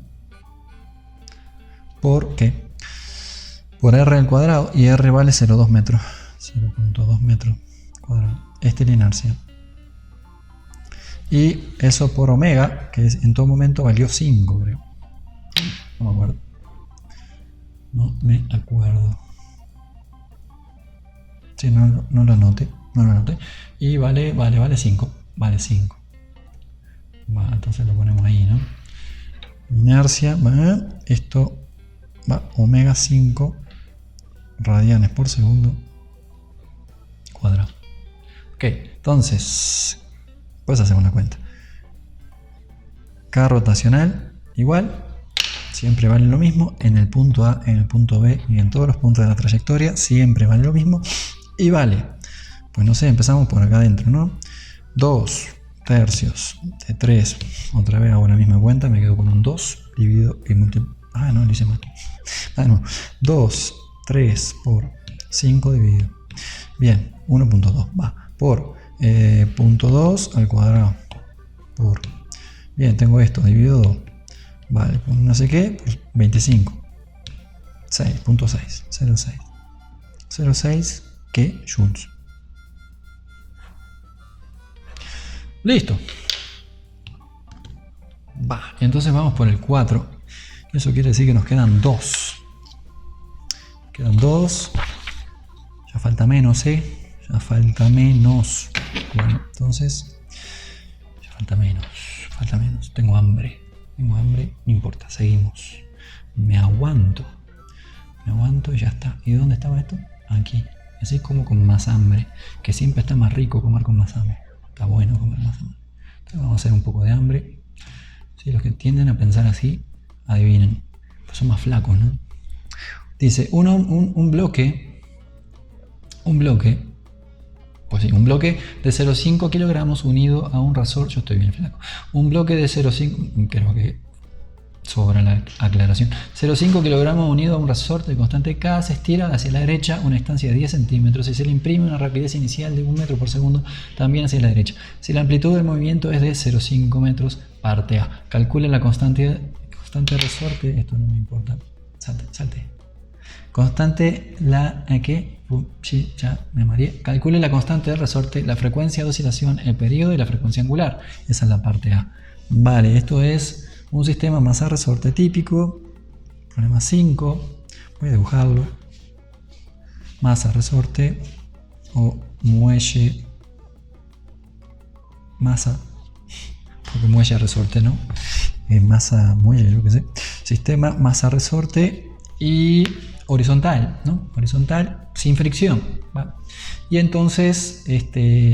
¿por qué? Por R al cuadrado, y R vale 0,2 metros. 0.2 metros cuadrado. Esta es la inercia. Y eso por omega, que en todo momento valió 5, creo. No me acuerdo. No me acuerdo. Sí, no lo anoté. No lo anoté. Y vale 5. Vale 5. Va, entonces lo ponemos ahí, ¿no? Inercia, va. Esto va omega 5 radianes por segundo cuadrado. Ok, entonces, pues hacemos la cuenta. K rotacional igual, siempre vale lo mismo. En el punto A, en el punto B y en todos los puntos de la trayectoria siempre vale lo mismo. Y vale, pues no sé, empezamos por acá adentro, ¿no? 2 tercios de 3, otra vez hago la misma cuenta, me quedo con un 2 dividido y multiplico. Ah, no, lo hice mal. No. 2, 3 por 5 dividido. Bien, 1.2 va por punto 2 al cuadrado por. Bien, tengo esto dividido 2. Vale, pues no sé qué, pues 25. 6.6. 0.6. 0.6 que joules. Listo. Va, entonces vamos por el 4. Eso quiere decir que nos quedan 2. Quedan 2. Ya falta menos, ¿eh? Ya falta menos. Bueno, entonces. Ya falta menos. Falta menos. Tengo hambre. No importa, seguimos. Me aguanto y ya está. ¿Y dónde estaba esto? Aquí. Así como con más hambre. Que siempre está más rico comer con más hambre. Está bueno comer más hambre. Entonces vamos a hacer un poco de hambre. Sí, los que tienden a pensar así, adivinen. Pues son más flacos, ¿no? Dice, un bloque. Pues sí, un bloque de 0,5 kilogramos unido a un resorte. Yo estoy bien flaco. Un bloque de 0,5. Creo que sobra la aclaración. 0,5 kilogramos unido a un resorte de constante K se estira hacia la derecha una distancia de 10 centímetros y se le imprime una rapidez inicial de 1 metro por segundo también hacia la derecha. Si la amplitud del movimiento es de 0,5 metros, parte A. Calcule la constante de resorte. Esto no me importa. Salte. Constante ¿qué? Sí, ya me mareé. Calcule la constante de resorte, la frecuencia de oscilación, el periodo y la frecuencia angular. Esa es la parte A. Vale, esto es un sistema masa-resorte típico. Problema 5. Voy a dibujarlo. Masa-resorte o muelle. Masa. Porque muelle-resorte, ¿no? Masa-muelle, yo qué sé. Sistema masa-resorte y horizontal, ¿no? Horizontal sin fricción. ¿Va? Y entonces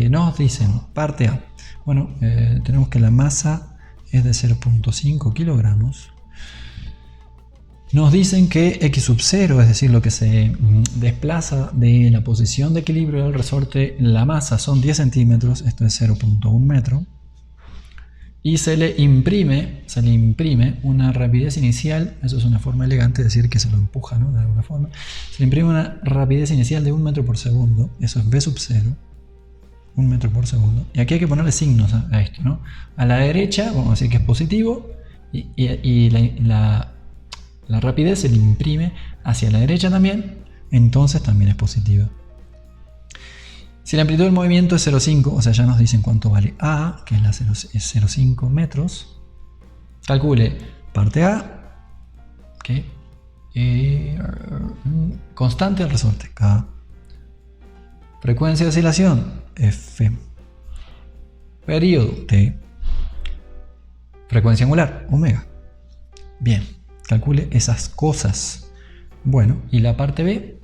nos dicen, parte A. Bueno, tenemos que la masa es de 0.5 kilogramos. Nos dicen que x sub 0, es decir, lo que se desplaza de la posición de equilibrio del resorte, la masa son 10 centímetros, esto es 0.1 metro. Y se le imprime una rapidez inicial, eso es una forma elegante de decir que se lo empuja, ¿no? De alguna forma. Se le imprime una rapidez inicial de 1 metro por segundo, eso es v sub 0. 1 metro por segundo. Y aquí hay que ponerle signos a esto, ¿no? A la derecha, vamos a decir que es positivo, y la rapidez se le imprime hacia la derecha también, entonces también es positiva. Si la amplitud del movimiento es 0,5, o sea, ya nos dicen cuánto vale A, que es 0,5 metros, calcule parte A, que constante del resorte, K. Frecuencia de oscilación, F. Periodo, T. Frecuencia angular, omega. Bien, calcule esas cosas. Bueno, y la parte B,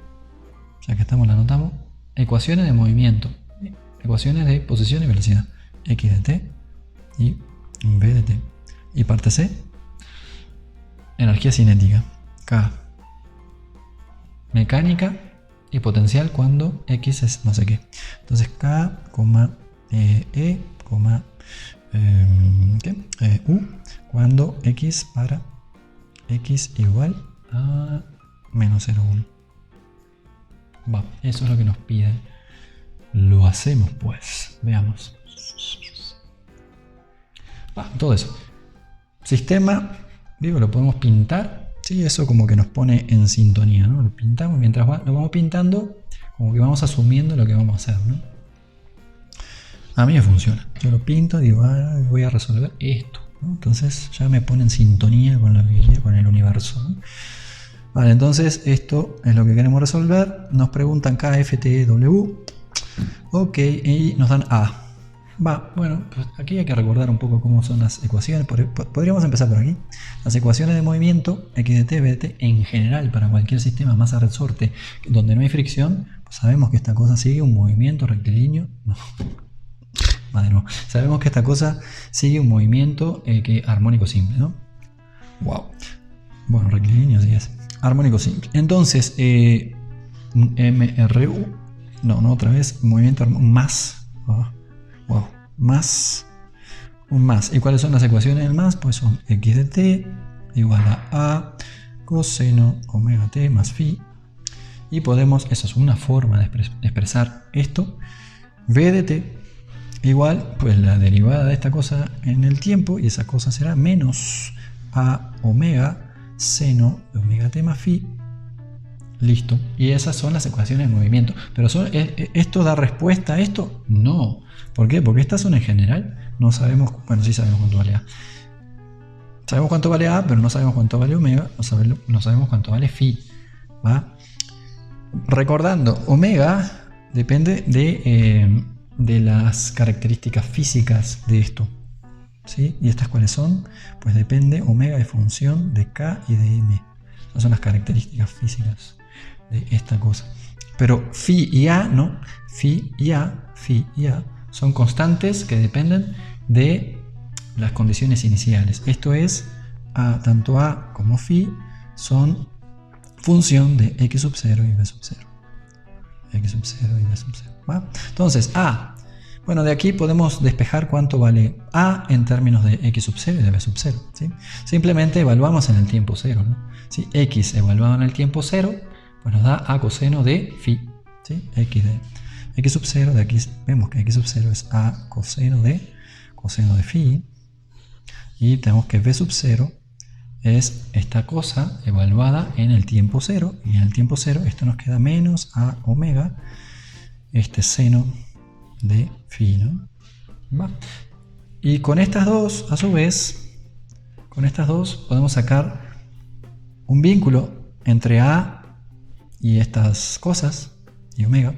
ya que estamos, la anotamos. Ecuaciones de movimiento. Ecuaciones de posición y velocidad. X de T y V de T. Y parte C, energía cinética. K. Mecánica y potencial cuando X es no sé qué. Entonces K, E, U cuando X para X igual a menos 0,1. Va, eso es lo que nos piden. Lo hacemos pues. Veamos. Va, todo eso. Sistema, digo, lo podemos pintar. Sí, eso como que nos pone en sintonía, ¿no? Lo pintamos, mientras lo vamos pintando, como que vamos asumiendo lo que vamos a hacer, ¿no? A mí me funciona. Yo lo pinto, digo, voy a resolver esto, ¿no? Entonces ya me pone en sintonía con el universo, ¿no? Vale, entonces esto es lo que queremos resolver. Nos preguntan K, F, T, W. Ok, y nos dan A. Bueno, pues aquí hay que recordar un poco cómo son las ecuaciones. Podríamos empezar por aquí. Las ecuaciones de movimiento, X de T, B de T, en general, para cualquier sistema masa-resorte donde no hay fricción, pues sabemos que esta cosa sigue un movimiento rectilíneo. No. Madre, sabemos que esta cosa sigue un movimiento armónico simple, ¿no? Wow. Bueno, rectilíneo sí es. Armónico simple. Entonces, MRU. No, otra vez. Movimiento más. Wow. Más. Un más. ¿Y cuáles son las ecuaciones del más? Pues son X de T igual a coseno omega T más phi. Y podemos, esa es una forma de expresar esto. V de T igual, pues la derivada de esta cosa en el tiempo, y esa cosa será menos a omega seno de omega T más phi. Listo. Y esas son las ecuaciones de movimiento. Pero ¿esto da respuesta a esto? No. ¿Por qué? Porque estas son en general. No sabemos, bueno, sí sabemos cuánto vale A. Sabemos cuánto vale A, pero no sabemos cuánto vale omega. No sabemos cuánto vale phi. ¿Va? Recordando, omega depende de las características físicas de esto. ¿Sí? ¿Y estas cuáles son? Pues depende omega de función de K y de M. Esas son las características físicas de esta cosa. Pero phi y A no. Phi y A son constantes que dependen de las condiciones iniciales. Esto es, tanto A como phi son función de x sub 0 y b sub 0. X sub 0 y b sub 0. ¿Va? Entonces, A. Bueno, de aquí podemos despejar cuánto vale A en términos de x sub 0 y de b sub 0. ¿Sí? Simplemente evaluamos en el tiempo 0, ¿no? ¿Sí? X evaluado en el tiempo 0, pues nos da A coseno de phi. ¿Sí? X sub 0, de aquí vemos que x sub 0 es A coseno de phi. Y tenemos que b sub 0 es esta cosa evaluada en el tiempo 0. Y en el tiempo 0 esto nos queda menos A omega, seno de phi, ¿no? ¿Va? Y con estas dos, a su vez, podemos sacar un vínculo entre A y estas cosas, y omega.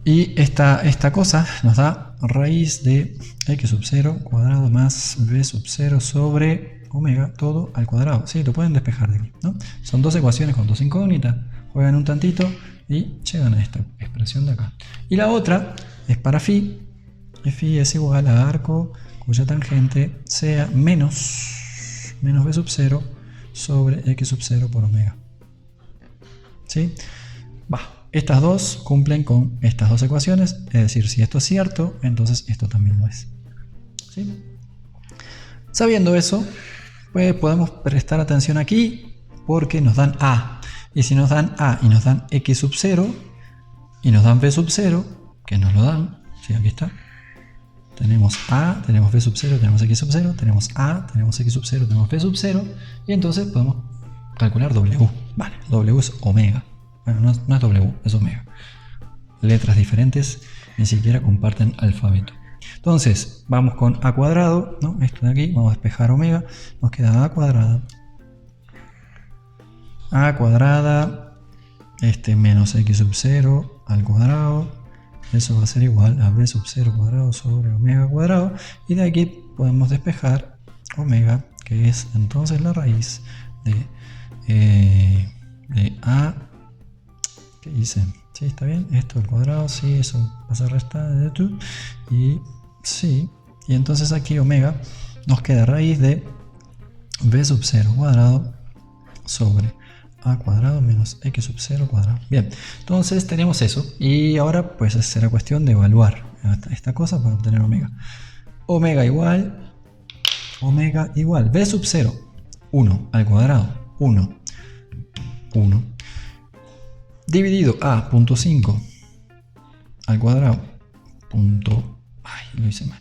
Y esta cosa nos da raíz de x sub 0 cuadrado más b sub 0 sobre omega, todo al cuadrado. Sí, lo pueden despejar de aquí, ¿no? Son dos ecuaciones con dos incógnitas, juegan un tantito y llegan a esta expresión de acá. Y la otra es para phi, y phi es igual a arco cuya tangente sea menos b sub 0 sobre x sub 0 por omega. ¿Sí? Estas dos cumplen con estas dos ecuaciones, es decir, si esto es cierto, entonces esto también lo es. ¿Sí? Sabiendo eso, pues podemos prestar atención aquí porque nos dan A. Y si nos dan A y nos dan x sub 0 y nos dan b sub 0, que nos lo dan, ¿sí? Aquí está. Tenemos A, tenemos b sub 0, tenemos x sub 0, tenemos A, tenemos x sub 0, tenemos b sub 0, y entonces podemos calcular W. Vale, W es omega. Bueno, no es W, es omega. Letras diferentes, ni siquiera comparten alfabeto. Entonces, vamos con A cuadrado, ¿no? Esto de aquí, vamos a despejar omega, nos queda A cuadrada. A cuadrada, menos x sub 0 al cuadrado, eso va a ser igual a b sub 0 cuadrado sobre omega cuadrado, y de aquí podemos despejar omega, que es entonces la raíz de A. ¿Qué hice? ¿Sí? ¿Está bien? Esto al cuadrado, sí, eso pasa a restar de tú, y sí, y entonces aquí omega nos queda raíz de b sub 0 cuadrado sobre a cuadrado menos x sub 0 cuadrado. Bien, entonces tenemos eso, y ahora pues será cuestión de evaluar esta cosa para obtener omega. Omega igual b sub 0, 1 al cuadrado, 1 dividido a punto 5 al cuadrado, lo hice mal,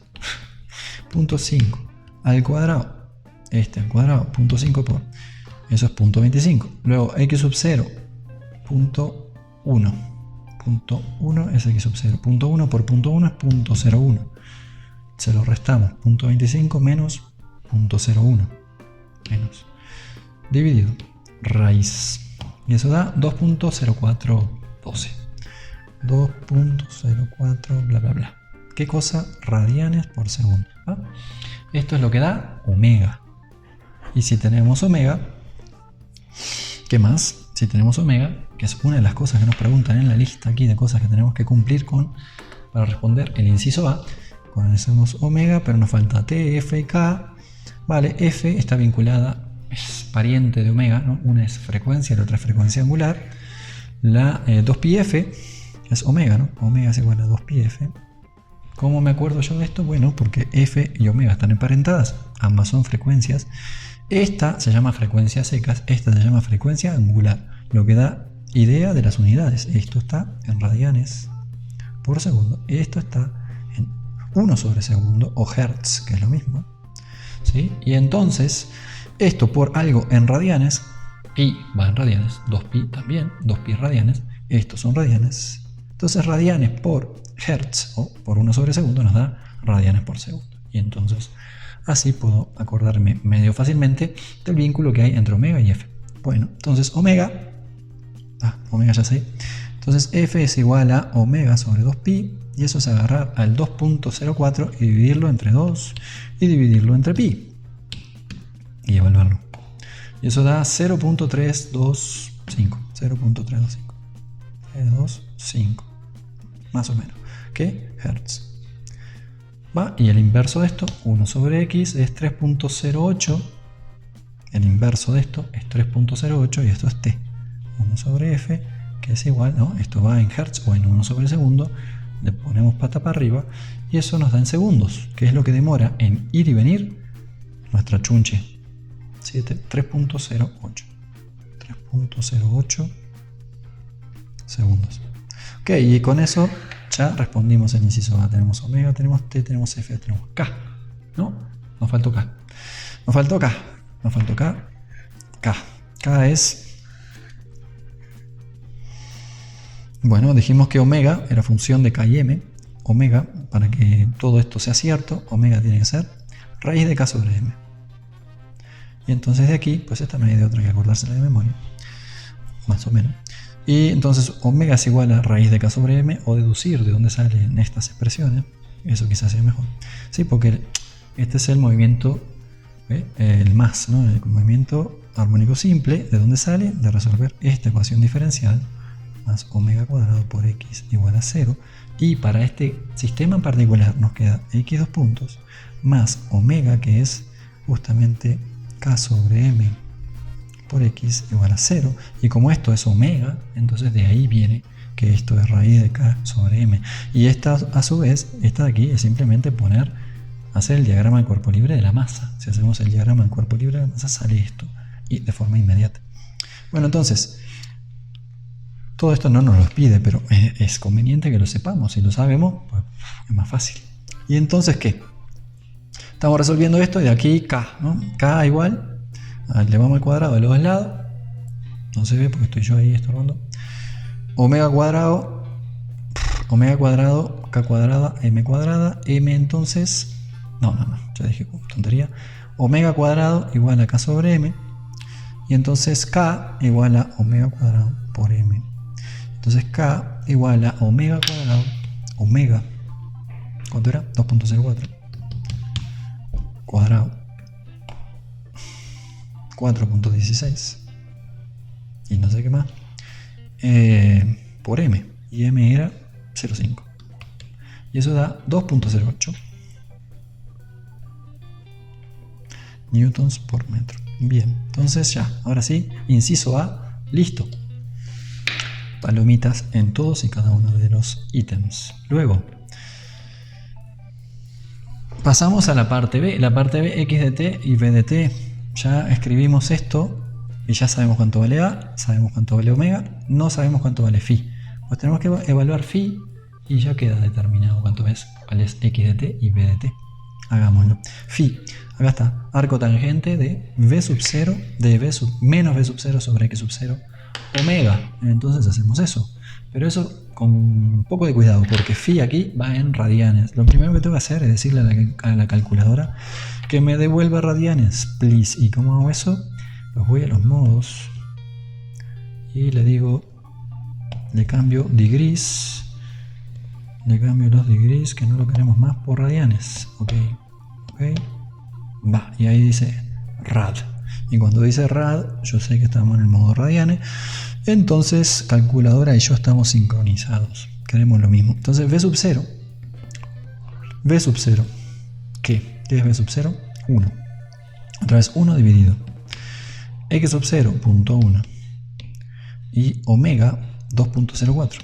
punto 5 al cuadrado, al cuadrado, punto 5 por, eso es punto 25, luego x sub 0, punto 1 punto 1 es x sub 0. Punto 1 por punto 1 es punto 0,1. Se lo restamos. Punto 25 menos punto 0,1. Menos. Dividido. Raíz. Y eso da 2.0412. 2.04 bla bla bla. ¿Qué cosa? Radianes por segundo. ¿Ah? Esto es lo que da omega. Y si tenemos omega, ¿qué más? Si tenemos omega, que es una de las cosas que nos preguntan en la lista aquí de cosas que tenemos que cumplir con para responder el inciso A, conocemos omega, pero nos falta T, F y K. Vale, F está vinculada, es pariente de omega, ¿no? Una es frecuencia, la otra es frecuencia angular. La 2πf es omega, ¿no? Omega es igual a 2πf. ¿Cómo me acuerdo yo de esto? Bueno, porque F y omega están emparentadas, ambas son frecuencias. Esta se llama frecuencia secas, esta se llama frecuencia angular, lo que da idea de las unidades. Esto está en radianes por segundo, esto está en 1 sobre segundo o hertz, que es lo mismo, ¿sí? Y entonces, esto por algo en radianes, pi va en radianes, 2pi también, 2pi radianes, estos son radianes. Entonces radianes por hertz o por 1 sobre segundo nos da radianes por segundo. Y entonces así puedo acordarme medio fácilmente del vínculo que hay entre omega y F. Bueno, entonces omega ya sé. Entonces F es igual a omega sobre 2pi, y eso es agarrar al 2.04 y dividirlo entre 2 y dividirlo entre pi y evaluarlo. Y eso da 0.325. 325 más o menos. ¿Qué? Hertz. ¿Va? Y el inverso de esto, 1 sobre x, es 3.08. El inverso de esto es 3.08 y esto es t. 1 sobre f, que es igual, ¿no? Esto va en hertz o en 1 sobre segundo. Le ponemos pata para arriba y eso nos da en segundos, que es lo que demora en ir y venir nuestra chunche. 3.08. 3.08 segundos. Ok, y con eso ya respondimos el inciso A. Tenemos omega, tenemos T, tenemos F, tenemos K. ¿No? Nos faltó K. Nos faltó K. Nos faltó K. K. K es... Bueno, dijimos que omega era función de K y M. Omega, para que todo esto sea cierto, omega tiene que ser raíz de K sobre M. Y entonces de aquí, pues esta no hay de otra que acordársela de memoria. Más o menos. Y entonces omega es igual a raíz de K sobre M, o deducir de dónde salen estas expresiones. Eso quizás sea mejor. Sí, porque este es el movimiento, el más, ¿no? El movimiento armónico simple. ¿De dónde sale? De resolver esta ecuación diferencial, más omega cuadrado por x igual a 0. Y para este sistema en particular nos queda x dos puntos, más omega, que es justamente K sobre M por x igual a 0, y como esto es omega, entonces de ahí viene que esto es raíz de K sobre M. Y esta, a su vez, esta de aquí es simplemente hacer el diagrama del cuerpo libre de la masa. Si hacemos el diagrama del cuerpo libre de la masa, sale esto, y de forma inmediata. Bueno, entonces, todo esto no nos lo pide, pero es conveniente que lo sepamos. Si lo sabemos, pues es más fácil. ¿Y entonces qué? Estamos resolviendo esto y de aquí K, ¿no? K igual, elevamos al cuadrado de los dos lados, no se ve porque estoy yo ahí estorbando, omega cuadrado, K cuadrada, M cuadrada, M entonces, no, ya dije tontería, omega cuadrado igual a K sobre M, y entonces K igual a omega cuadrado por M. Entonces K igual a omega cuadrado, omega, ¿cuánto era? 2.04 cuadrado 4.16 y no sé qué más por M, y M era 0,5 y eso da 2.08 newtons por metro. Bien, entonces ya, ahora sí, inciso A, listo. Palomitas en todos y cada uno de los ítems. Luego pasamos a la parte B. La parte B, x de t y b de t. Ya escribimos esto y ya sabemos cuánto vale A, sabemos cuánto vale omega, no sabemos cuánto vale phi. Pues tenemos que evaluar phi y ya queda determinado cuánto es, cuál es x de t y b de t. Hagámoslo. Phi, acá está, arco tangente de v sub 0, de menos v sub 0 sobre x sub 0, omega. Entonces hacemos eso. Pero eso con un poco de cuidado, porque phi aquí va en radianes. Lo primero que tengo que hacer es decirle a la calculadora que me devuelva radianes, please. ¿Y cómo hago eso? Pues voy a los modos y le digo, le cambio degrees, le cambio los degrees, que no lo queremos más, por radianes. Ok, va, y ahí dice rad. Y cuando dice rad, yo sé que estamos en el modo radianes. Entonces, calculadora y yo estamos sincronizados. Queremos lo mismo. Entonces, V sub 0. V sub 0. ¿Qué? ¿Qué es V sub 0? 1. Otra vez 1 dividido. X sub 0, punto 1. Y omega 2.04.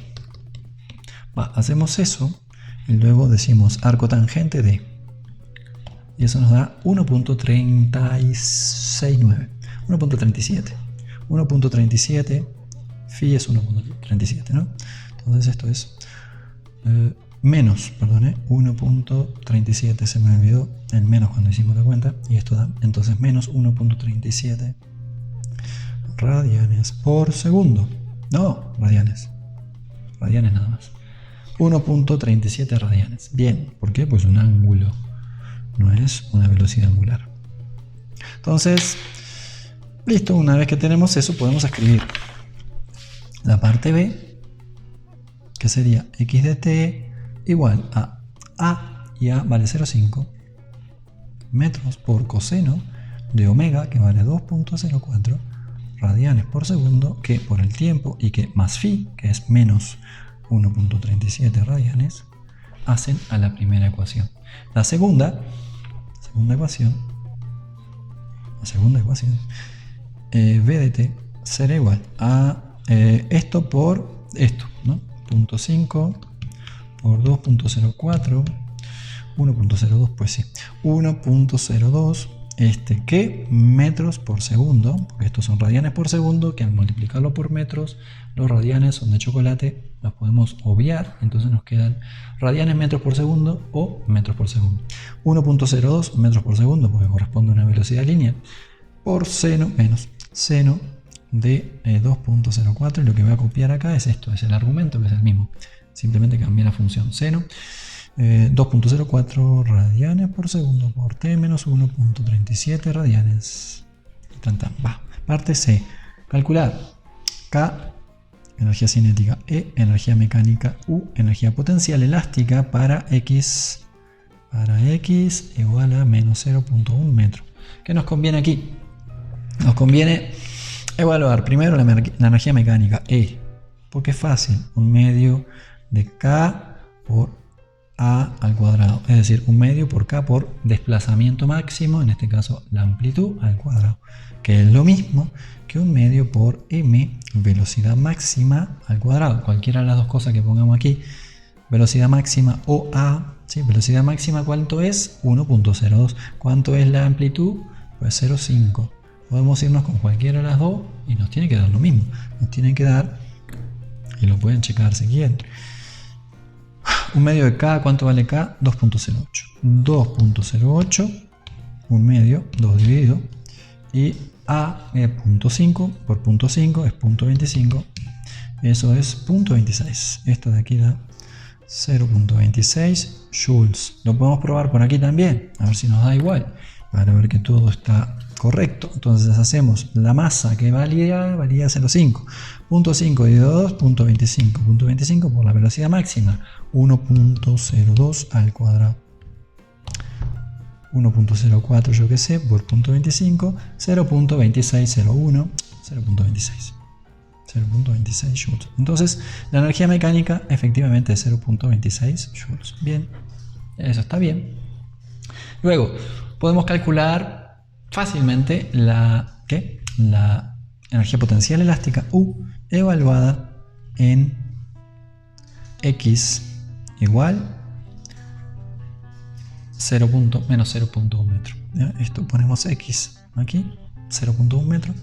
Hacemos eso y luego decimos arco tangente de. Y eso nos da 1.369. 1.37. 1.37. Phi es 1.37, ¿no? Entonces esto es menos, perdón, 1.37, se me olvidó el menos cuando hicimos la cuenta, y esto da entonces menos 1.37 radianes por segundo. No, radianes nada más. 1.37 radianes. Bien, ¿por qué? Pues un ángulo, no es una velocidad angular. Entonces, listo, una vez que tenemos eso podemos escribir la parte B, que sería x de t igual a A, y A vale 0,5 metros por coseno de omega, que vale 2.04 radianes por segundo, que por el tiempo, y que más phi, que es menos 1.37 radianes, hacen a la primera ecuación. La segunda ecuación, v de t será igual a esto por esto, ¿no? 0.5 por 2.04, 1.02, pues sí, 1.02, que metros por segundo, porque estos son radianes por segundo, que al multiplicarlo por metros, los radianes son de chocolate, los podemos obviar, entonces nos quedan radianes metros por segundo o metros por segundo. 1.02 metros por segundo, porque corresponde a una velocidad lineal, por seno menos seno de 2.04, y lo que voy a copiar acá es esto, es el argumento, que es el mismo, simplemente cambié la función seno, 2.04 radianes por segundo por t menos 1.37 radianes. Parte C, calcular K, energía cinética, E, energía mecánica, U, energía potencial elástica para X igual a menos 0.1 metro. ¿Qué nos conviene aquí? Nos conviene evaluar primero la energía mecánica, E, porque es fácil, 1/2 de K por A al cuadrado, es decir, 1/2 por K por desplazamiento máximo, en este caso la amplitud al cuadrado, que es lo mismo que 1/2 por M, velocidad máxima al cuadrado. Cualquiera de las dos cosas que pongamos aquí, velocidad máxima o A, ¿sí? Velocidad máxima, ¿cuánto es? 1.02. ¿Cuánto es la amplitud? Pues 0.5. Podemos irnos con cualquiera de las dos y nos tiene que dar lo mismo. Nos tiene que dar, y lo pueden checar si quieren, 1/2 de K, ¿cuánto vale K? 2.08. 2.08, 1/2, 2 dividido, y A es 0.5 por 0.5 es 0.25, eso es 0.26. Esto de aquí da 0.26 joules. Lo podemos probar por aquí también, a ver si nos da igual, para ver que todo está correcto. Entonces hacemos la masa que valía 0.5. 0.5 dividido 2, 0.25. 0.25 por la velocidad máxima, 1.02 al cuadrado. 1.04, yo que sé, por 0.25, 0.2601, 0.26. 0.26 joules. Entonces, la energía mecánica efectivamente es 0.26 joules. Bien, eso está bien. Luego, podemos calcular fácilmente la energía potencial elástica U evaluada en X igual menos 0.1 metro. ¿Ya? Esto ponemos X aquí, 0.1 metro,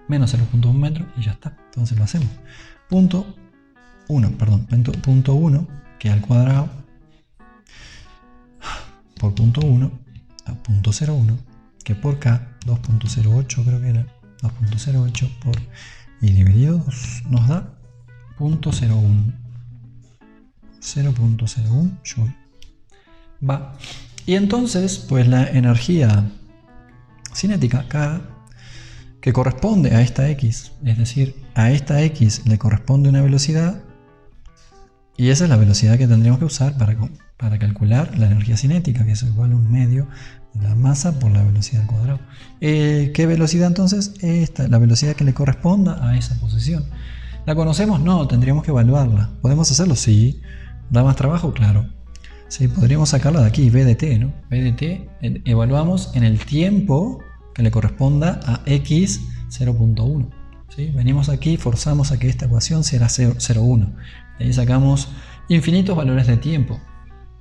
menos 0.1 metro y ya está. Entonces lo hacemos. Punto 1, que al cuadrado por punto 1 a punto 0.1, que por K 2.08 creo que era 2.08 por y dividido 2 nos da 0.01 Joule. Va. Y entonces, pues la energía cinética acá, que corresponde a esta X, es decir, a esta X le corresponde una velocidad, y esa es la velocidad que tendríamos que usar para calcular la energía cinética, que es igual a un medio de la masa por la velocidad al cuadrado. ¿Qué velocidad entonces? Esta, la velocidad que le corresponda a esa posición. ¿La conocemos? No, tendríamos que evaluarla. ¿Podemos hacerlo? Sí. ¿Da más trabajo? Claro. Sí, podríamos sacarla de aquí, v de t, ¿no? v de t evaluamos en el tiempo que le corresponda a x 0.1. ¿Sí? Venimos aquí, forzamos a que esta ecuación sea 0,1. De ahí sacamos infinitos valores de tiempo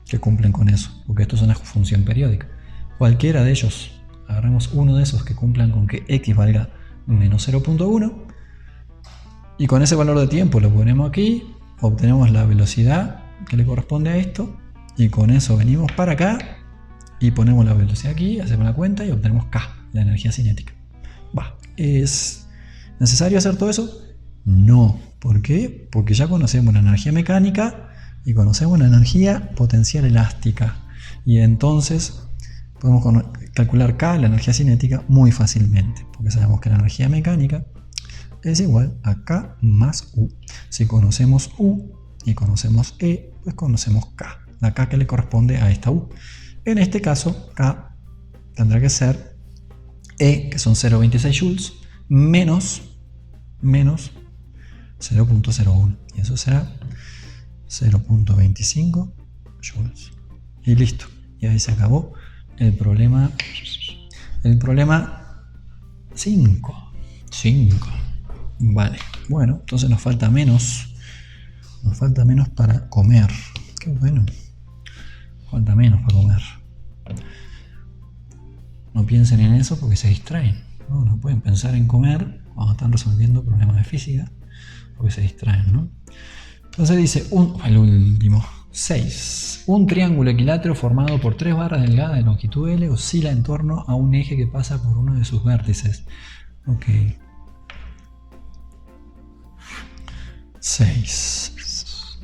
que cumplen con eso, porque esto es una función periódica. Cualquiera de ellos, agarramos uno de esos que cumplan con que x valga menos 0.1, y con ese valor de tiempo lo ponemos aquí, obtenemos la velocidad que le corresponde a esto, y con eso venimos para acá y ponemos la velocidad aquí, hacemos la cuenta y obtenemos K, la energía cinética. ¿Es necesario hacer todo eso? No. ¿Por qué? Porque ya conocemos la energía mecánica y conocemos la energía potencial elástica, y entonces podemos calcular K, la energía cinética, muy fácilmente, porque sabemos que la energía mecánica es igual a K más U. Si conocemos U y conocemos E, pues conocemos K, la K que le corresponde a esta U. En este caso, K tendrá que ser E, que son 0,26 joules, menos 0.01, y eso será 0.25 joules. Y listo, y ahí se acabó el problema 5. Vale, bueno, entonces nos falta menos para comer. Qué bueno, falta menos para comer. No piensen en eso porque se distraen. No pueden pensar en comer cuando están resolviendo problemas de física, porque se distraen, ¿no? Entonces dice, el último, 6. Un triángulo equilátero formado por 3 barras delgadas de longitud L oscila en torno a un eje que pasa por uno de sus vértices. Ok. 6.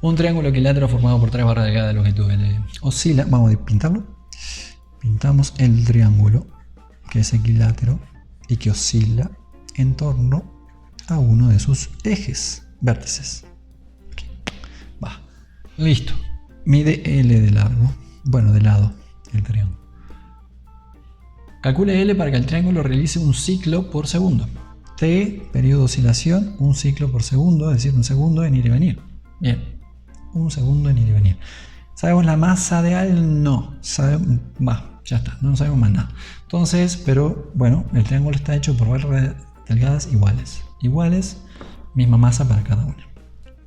Un triángulo equilátero formado por 3 barras delgadas de longitud L oscila, vamos a pintarlo. Pintamos el triángulo que es equilátero y que oscila en torno a uno de sus ejes, vértices. Aquí. Va. Listo. Mide L de largo, bueno, de lado, el triángulo. Calcule L para que el triángulo realice un ciclo por segundo. T, periodo de oscilación, un ciclo por segundo, es decir, un segundo en ir y venir. Bien, un segundo en ir y venir. ¿Sabemos la masa de Al? No. Ya está, no sabemos más nada. Entonces, pero bueno, el triángulo está hecho por barras delgadas iguales, misma masa para cada una.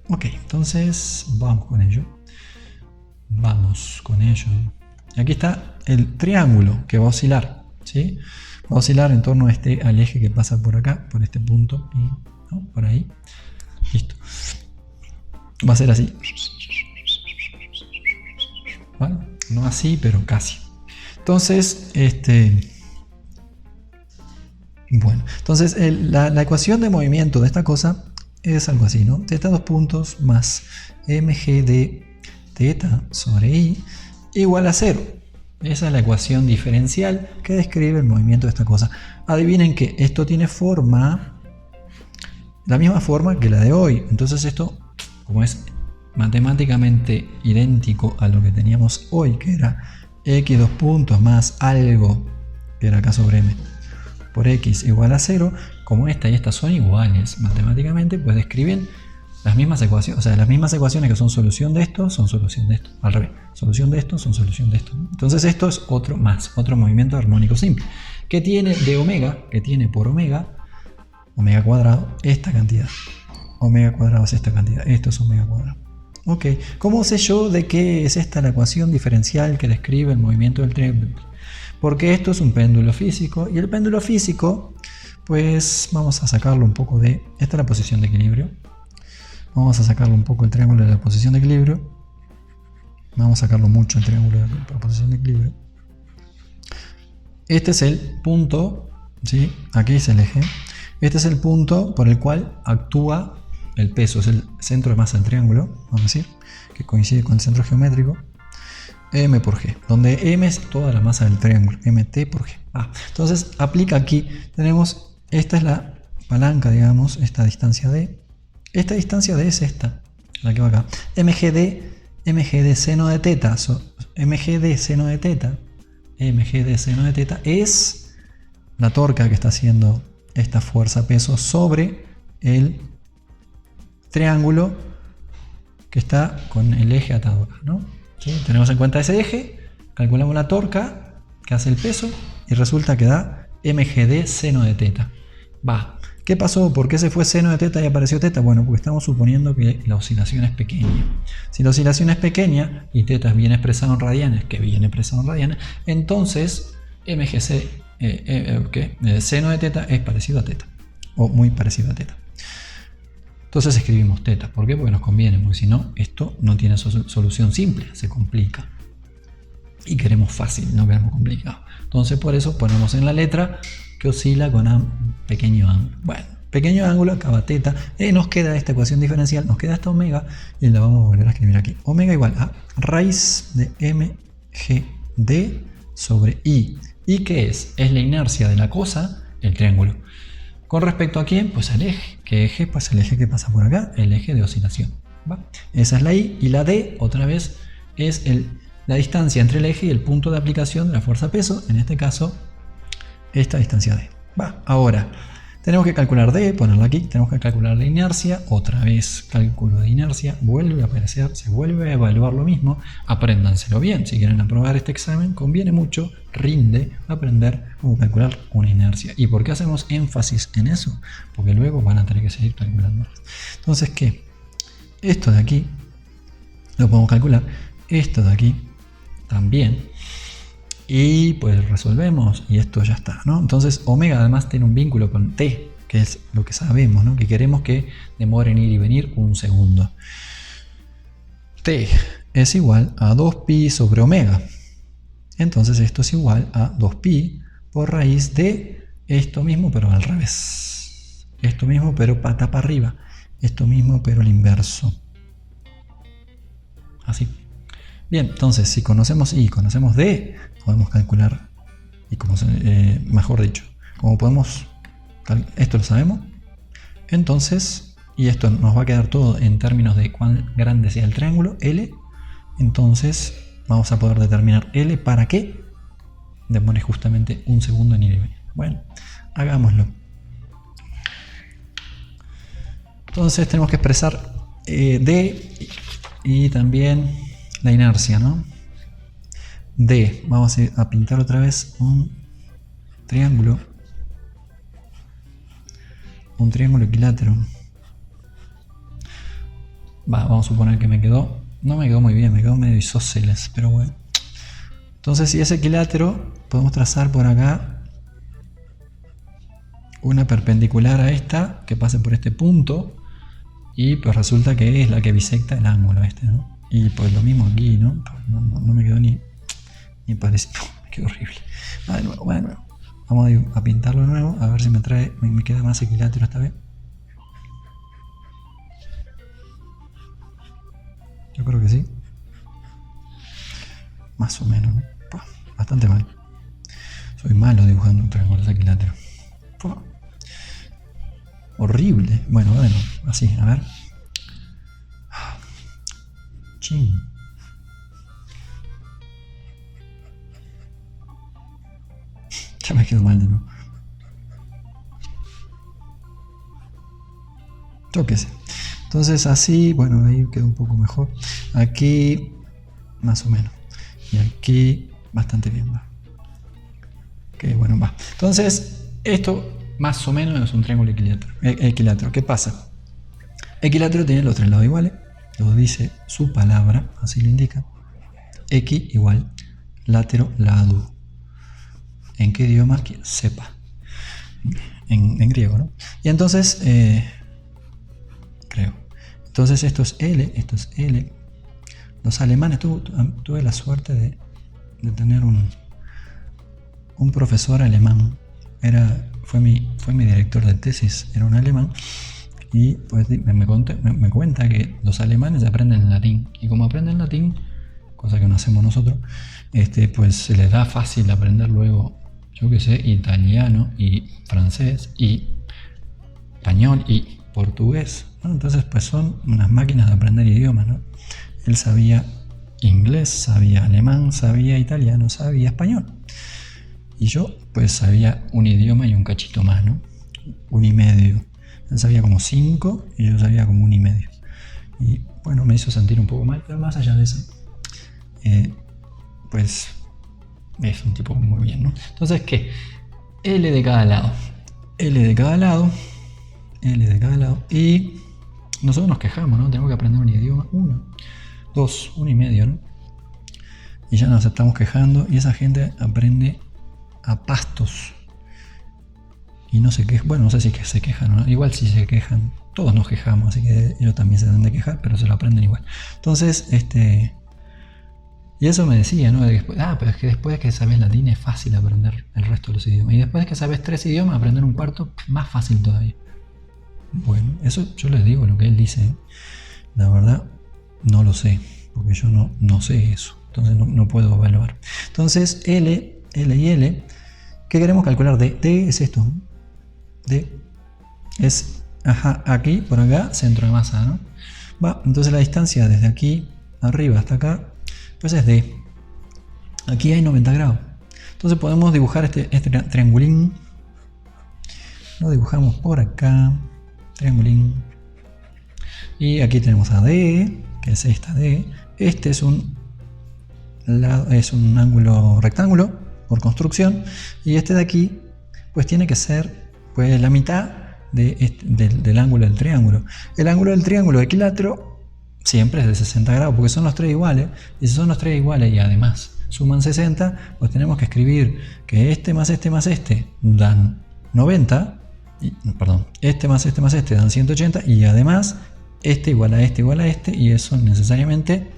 Ok, entonces vamos con ello. Y aquí está el triángulo que va a oscilar, ¿sí? Va a oscilar en torno al eje que pasa por acá, por este punto, y ¿no? Por ahí. Listo. Va a ser así. Bueno, no así, pero casi. Entonces, la ecuación de movimiento de esta cosa es algo así, ¿no? Teta 2 puntos más mg de teta sobre i igual a 0. Esa es la ecuación diferencial que describe el movimiento de esta cosa. Adivinen que esto tiene la misma forma que la de hoy. Entonces esto, como es matemáticamente idéntico a lo que teníamos hoy, que era x 2 puntos más algo, que era k sobre m, por x igual a 0, como esta y esta son iguales matemáticamente, pues describen las mismas ecuaciones, o sea, las mismas ecuaciones que son solución de esto, son solución de esto, al revés, solución de esto, son solución de esto. Entonces esto es otro movimiento armónico simple, que tiene de omega, que tiene por omega cuadrado, esta cantidad. Omega cuadrado es esta cantidad, esto es omega cuadrado. Ok, ¿cómo sé yo de qué es esta la ecuación diferencial que describe el movimiento del triángulo? Porque esto es un péndulo físico, y el péndulo físico, pues vamos a sacarlo un poco de... Esta es la posición de equilibrio. Vamos a sacarlo un poco el triángulo de la posición de equilibrio. Vamos a sacarlo mucho el triángulo de la posición de equilibrio. Este es el punto, ¿sí? Aquí es el eje. Este es el punto por el cual actúa el peso es el centro de masa del triángulo, vamos a decir, que coincide con el centro geométrico, m por g, donde m es toda la masa del triángulo, mt por g. Entonces aplica aquí, tenemos, esta es la palanca, digamos, esta distancia d. Esta distancia d es esta, la que va acá. mg de seno de teta, mg de seno de teta es la torca que está haciendo esta fuerza peso sobre el triángulo que está con el eje atado acá, ¿no? ¿Sí? Tenemos en cuenta ese eje, calculamos la torca que hace el peso y resulta que da mg de seno de teta. ¿Qué pasó? ¿Por qué se fue seno de teta y apareció teta? Bueno, porque estamos suponiendo que la oscilación es pequeña. Si la oscilación es pequeña y teta es bien expresado en radianes, entonces seno de teta es parecido a teta, o muy parecido a teta. Entonces escribimos teta. ¿Por qué? Porque nos conviene, porque si no, esto no tiene solución simple, se complica. Y queremos fácil, no queremos complicado. Entonces por eso ponemos en la letra que oscila con un pequeño ángulo. Bueno, pequeño ángulo, acaba teta. Nos queda esta ecuación diferencial, nos queda esta omega y la vamos a volver a escribir aquí. Omega igual a raíz de mgd sobre i. ¿Y qué es? Es la inercia de la cosa, el triángulo. ¿Con respecto a quién? Pues al eje. ¿Qué eje? Pues el eje que pasa por acá, el eje de oscilación. Esa es la i, y la d, otra vez, es la distancia entre el eje y el punto de aplicación de la fuerza peso, en este caso, esta distancia d. Ahora, tenemos que calcular d, ponerla aquí, tenemos que calcular la inercia, otra vez cálculo de inercia, vuelve a aparecer, se vuelve a evaluar lo mismo, apréndanselo bien, si quieren aprobar este examen, conviene mucho, rinde, aprender cómo calcular una inercia. ¿Y por qué hacemos énfasis en eso? Porque luego van a tener que seguir calculando. Entonces, ¿qué? Esto de aquí, lo podemos calcular, esto de aquí, también, y pues resolvemos y esto ya está, ¿no? Entonces omega además tiene un vínculo con t, que es lo que sabemos, ¿no? Que queremos que demore en ir y venir un segundo. T es igual a 2pi sobre omega. Entonces esto es igual a 2pi por raíz de esto mismo pero al revés. Esto mismo pero pata para arriba. Esto mismo pero al inverso. Así. Bien, entonces si conocemos I y conocemos D, podemos calcular, y como mejor dicho, como podemos, esto lo sabemos, entonces, y esto nos va a quedar todo en términos de cuán grande sea el triángulo, L, entonces vamos a poder determinar L para que demore justamente un segundo en ir y venir. Bueno, hagámoslo. Entonces tenemos que expresar D y también la inercia, ¿no? D, vamos a pintar otra vez un triángulo equilátero. Vamos a suponer que no me quedó muy bien, me quedó medio isósceles, pero bueno. Entonces, si es equilátero, podemos trazar por acá una perpendicular a esta que pase por este punto y pues resulta que es la que bisecta el ángulo este, ¿no? Y pues lo mismo aquí, ¿no? No me quedó ni parecido, me quedó horrible. De nuevo. Vamos a pintarlo de nuevo, a ver si me queda más equilátero esta vez. Yo creo que sí. Más o menos, ¿no? Bastante mal. Soy malo dibujando un triángulo equilátero. Horrible. Bueno, así, a ver. Chin. Ya me quedo mal de nuevo. Yo qué sé. Entonces así, bueno, ahí quedó un poco mejor. Aquí, más o menos. Y aquí, bastante bien. Ok, bueno, va. Entonces, esto más o menos es un triángulo equilátero. ¿Qué pasa? Equilátero tiene los tres lados iguales. Lo dice su palabra, así lo indica. X igual látero lado. ¿En qué idioma? Sepa. En griego, ¿no? Y entonces, creo. Entonces esto es L. Los alemanes, tuve la suerte de tener un profesor alemán. Fue mi director de tesis, era un alemán. Y pues me cuenta que los alemanes aprenden el latín. Y como aprenden latín, cosa que no hacemos nosotros, pues se les da fácil aprender luego, yo que sé, italiano y francés y español y portugués. Bueno, entonces pues son unas máquinas de aprender idiomas, ¿no? Él sabía inglés, sabía alemán, sabía italiano, sabía español. Y yo pues sabía un idioma y un cachito más, ¿no? 1,5. Él sabía como 5 y yo sabía como 1,5. Y bueno, me hizo sentir un poco mal, pero más allá de eso, pues es un tipo muy bien, ¿no? Entonces, ¿qué? L de cada lado. L de cada lado. L de cada lado. Y nosotros nos quejamos, ¿no? Tenemos que aprender un idioma. 1, 2, 1,5, ¿no? Y ya nos estamos quejando y esa gente aprende a pastos. Y no se quejan. Bueno, no sé si se quejan, ¿no? Igual si se quejan, todos nos quejamos, así que ellos también se deben de quejar, pero se lo aprenden igual. Entonces, y eso me decía, ¿no? Pero es que después de que sabes latín es fácil aprender el resto de los idiomas. Y después de que sabes 3 idiomas, aprender un cuarto, más fácil todavía. Bueno, eso yo les digo lo que él dice. La verdad, no lo sé, porque yo no sé eso. Entonces no puedo evaluar. Entonces, L y L, ¿qué queremos calcular? D es esto. D es, aquí, por acá, centro de masa, ¿no? Entonces la distancia desde aquí arriba hasta acá, pues es D. Aquí hay 90 grados. Entonces podemos dibujar este triangulín. Lo dibujamos por acá. Triangulín. Y aquí tenemos a D, que es esta D. Este es un ángulo rectángulo por construcción. Y este de aquí, pues tiene que ser pues la mitad del ángulo del triángulo. El ángulo del triángulo equilátero siempre es de 60 grados, porque son los 3 iguales. Y si son los 3 iguales y además suman 60, pues tenemos que escribir que este más este dan 90. Este más este dan 180 y además este igual a este y eso necesariamente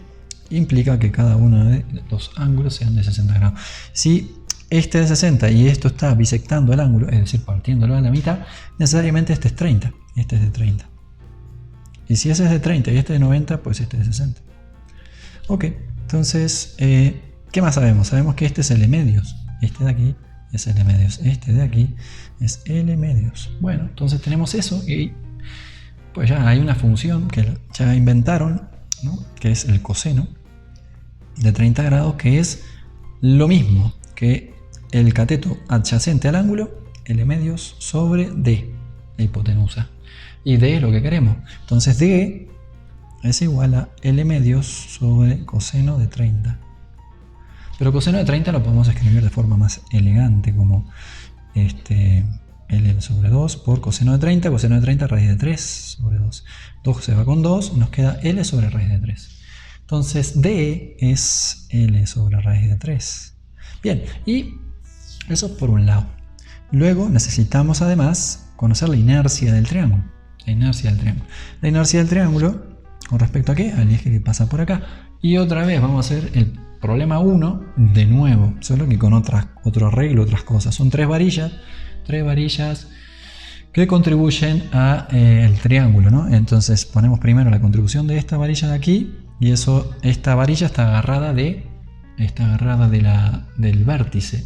implica que cada uno de los ángulos sean de 60 grados. Si este es de 60 y esto está bisectando el ángulo, es decir, partiéndolo a la mitad, necesariamente este es 30, este es de 30. Y si ese es de 30 y este es de 90, pues este es de 60. Ok, entonces, ¿qué más sabemos? Sabemos que este es L medios, este de aquí es L medios, este de aquí es L medios. Bueno, entonces tenemos eso y pues ya hay una función que ya inventaron, ¿no? Que es el coseno de 30 grados, que es lo mismo que el cateto adyacente al ángulo, L medios sobre D, la hipotenusa. Y D es lo que queremos. Entonces D es igual a L medios sobre coseno de 30. Pero coseno de 30 lo podemos escribir de forma más elegante, como L sobre 2 por coseno de 30 raíz de 3 sobre 2. 2 se va con 2, nos queda L sobre raíz de 3. Entonces D es L sobre raíz de 3. Bien, y eso por un lado. Luego necesitamos además conocer la inercia del triángulo. La inercia del triángulo, ¿con respecto a qué? Al eje que pasa por acá. Y otra vez vamos a hacer el problema 1 de nuevo, solo que con otro arreglo, otras cosas. Son 3 varillas que contribuyen al triángulo, ¿no? Entonces ponemos primero la contribución de esta varilla de aquí y esta varilla está agarrada del vértice,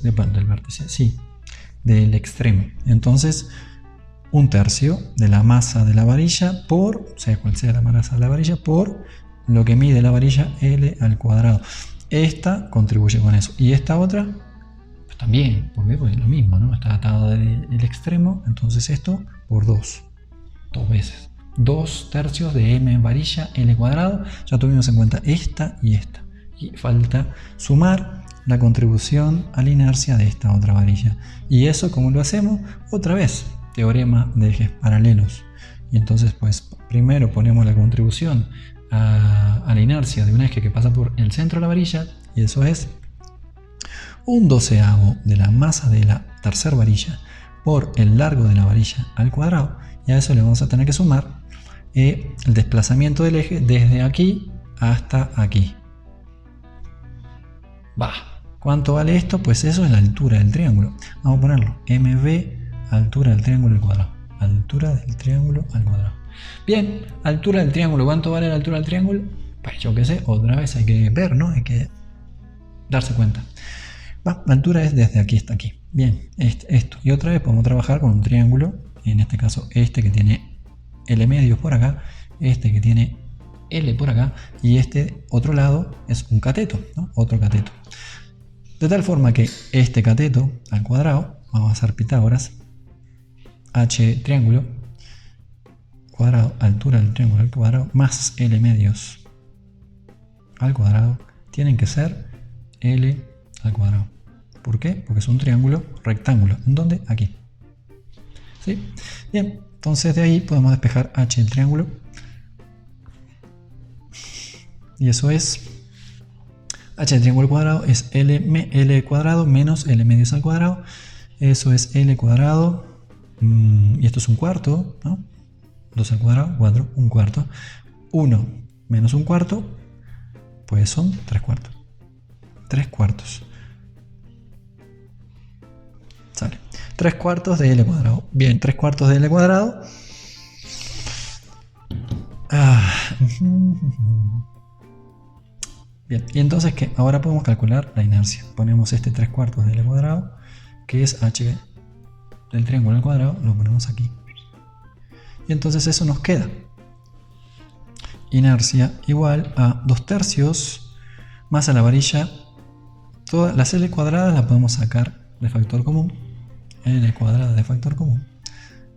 del extremo. Entonces 1/3 de la masa de la varilla por, sea cual sea la masa de la varilla, por lo que mide la varilla L al cuadrado. Esta contribuye con eso. Y esta otra, pues también, porque es lo mismo, ¿no? Está atado del extremo, entonces esto por 2 veces. 2/3 de m varilla L cuadrado. Ya tuvimos en cuenta esta y esta. Y falta sumar la contribución a la inercia de esta otra varilla. ¿Y eso cómo lo hacemos? Otra vez, teorema de ejes paralelos. Y entonces, pues, primero ponemos la contribución a la inercia de un eje que pasa por el centro de la varilla, y eso es 1/12 de la masa de la tercera varilla por el largo de la varilla al cuadrado, y a eso le vamos a tener que sumar el desplazamiento del eje desde aquí hasta aquí. ¿Cuánto vale esto? Pues eso es la altura del triángulo. Vamos a ponerlo, mv, altura del triángulo al cuadrado. altura del triángulo al cuadrado. Bien, altura del triángulo. ¿Cuánto vale la altura del triángulo? Pues yo qué sé, otra vez hay que ver, ¿no? Hay que darse cuenta. La altura es desde aquí hasta aquí. Bien, esto. Y otra vez podemos trabajar con un triángulo. En este caso, este que tiene L medios por acá. Este que tiene L por acá. Y este otro lado es un cateto, ¿no? Otro cateto. De tal forma que este cateto al cuadrado, vamos a hacer Pitágoras, H triángulo, cuadrado, altura del triángulo al cuadrado, más L medios al cuadrado, tienen que ser L al cuadrado. ¿Por qué? Porque es un triángulo rectángulo. ¿En dónde? Aquí. ¿Sí? Bien, entonces de ahí podemos despejar H del triángulo. Y eso es H del triángulo al cuadrado es L cuadrado menos L medios al cuadrado. Eso es L cuadrado. Y esto es un cuarto, ¿no? 2 al cuadrado, 4, un cuarto. 1 menos un cuarto, pues son 3 cuartos. 3 cuartos. Sale. 3 cuartos de L cuadrado. Bien, 3 cuartos de L cuadrado. Bien, y entonces ¿qué? Ahora podemos calcular la inercia. Ponemos este 3 cuartos de L cuadrado, que es H del triángulo al cuadrado, lo ponemos aquí. Y entonces eso nos queda. Inercia igual a 2 tercios más a la varilla. Todas las L cuadradas las podemos sacar de factor común. L cuadrada de factor común.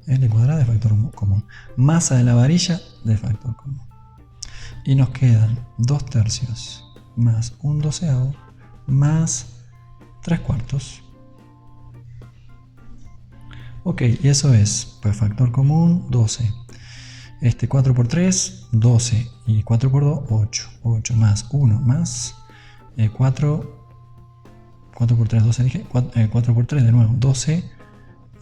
L cuadrada de factor común. Masa de la varilla de factor común. Y nos quedan 2 tercios más un doceavo más 3 cuartos. Ok, y eso es, pues factor común 12. 4 por 3, 12. Y 4 por 2, 8. 8 más 1 más 4. 4 por 3, 12 dije. 4 por 3 de nuevo, 12.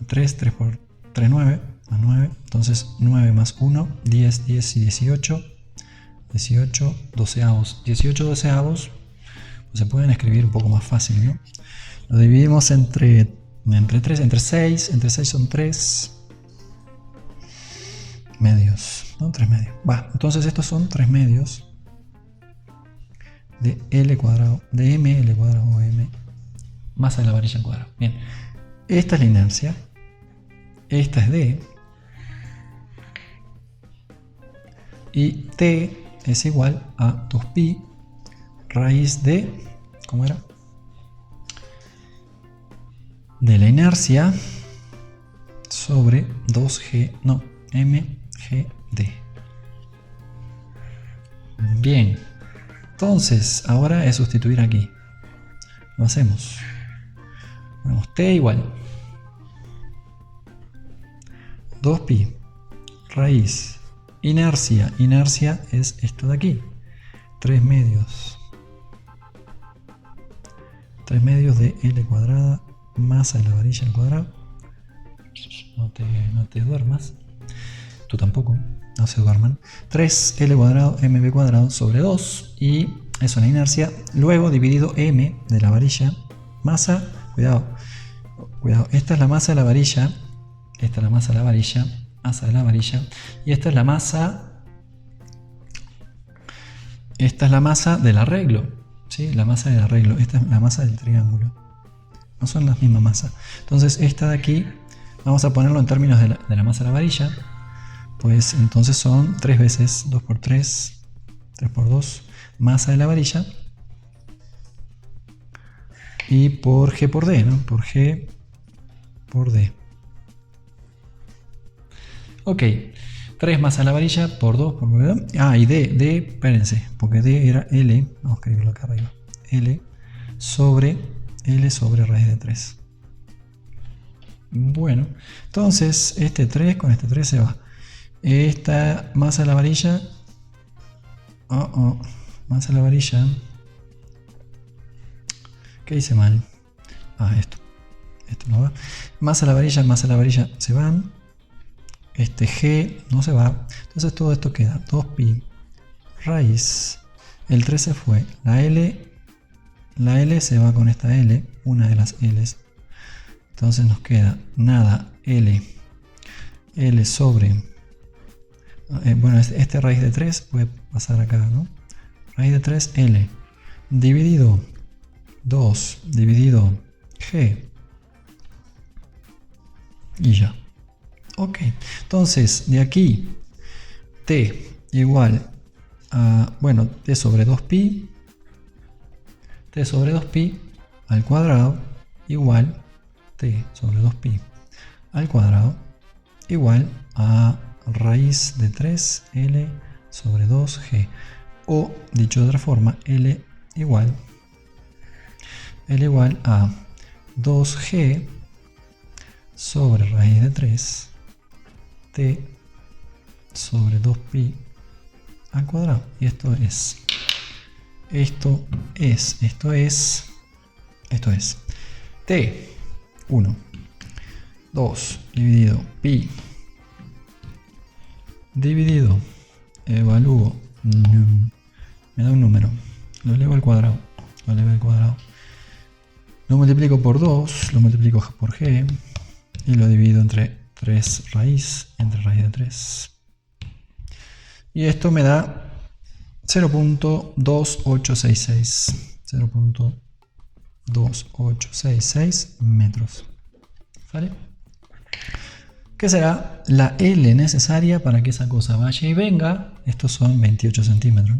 3, 3 por 3, 9. Más 9. Entonces 9 más 1, 10, 10 y 18. 18 doceavos. 18 doceavos pues se pueden escribir un poco más fácil, ¿no? Lo dividimos entre 3, entre 6. Entre 6 son 3 medios, ¿no? 3 medios. Va, entonces estos son 3 medios de L cuadrado, de ML cuadrado o M, masa de la varilla al cuadrado. Bien, esta es la inercia. Esta es D. Y T es igual a 2pi raíz de, ¿cómo era? De la inercia sobre 2G, no, mgd. Bien, entonces ahora es sustituir aquí. Lo hacemos. Ponemos T igual 2pi raíz inercia. Inercia es esto de aquí. 3 medios. 3 medios de L cuadrada masa de la varilla al cuadrado. No te duermas. Tú tampoco. No se duerman. 3L cuadrado mv cuadrado sobre 2. Y eso es la inercia. Luego dividido m de la varilla. Masa. Cuidado. Cuidado. Esta es la masa de la varilla. Esta es la masa de la varilla. Masa de la varilla. Y esta es la masa. Esta es la masa del arreglo. ¿Sí? La masa del arreglo. Esta es la masa del triángulo. No son las mismas masas. Entonces esta de aquí, vamos a ponerlo en términos de la masa de la varilla. Pues entonces son 3 veces 2 por 3, 3 por 2, masa de la varilla. Y por G por D, ¿no? Por G por D. Ok. 3 masa de la varilla por 2 por D. Ah, y D, espérense, porque D era L. Vamos a escribirlo acá arriba. L sobre raíz de 3. Bueno, entonces este 3 con este 3 se va. Esta masa de la varilla. Masa de la varilla. ¿Qué hice mal? Esto. Esto no va. Masa de la varilla se van. Este G no se va. Entonces todo esto queda 2pi raíz. El 3 se fue. La L se va con esta L. Una de las L's. Entonces nos queda nada L. L sobre... bueno, este raíz de 3 puede pasar acá, ¿no? Raíz de 3, L. Dividido 2 dividido G. Y ya. Ok. Entonces, de aquí, T igual a... bueno, T sobre 2pi. T sobre 2pi al cuadrado igual T sobre 2pi al cuadrado igual a raíz de 3L sobre 2G. O, dicho de otra forma, L igual a 2G sobre raíz de 3 T sobre 2pi al cuadrado. Y esto es T 1, 2 dividido pi dividido, evalúo, me da un número, lo elevo al cuadrado, lo multiplico por 2, lo multiplico por g y lo divido entre 3 raíz, entre raíz de 3. Y esto me da 0.2866 metros. ¿Vale? ¿Qué será la L necesaria para que esa cosa vaya y venga? Estos son 28 centímetros.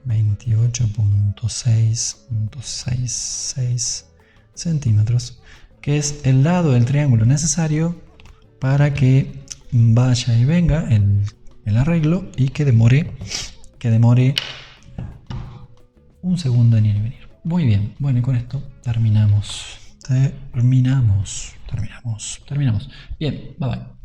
28.666 centímetros, que es el lado del triángulo necesario para que vaya y venga el arreglo y que demore un segundo en ir y venir. Muy bien, bueno, y con esto terminamos. Bien, bye bye.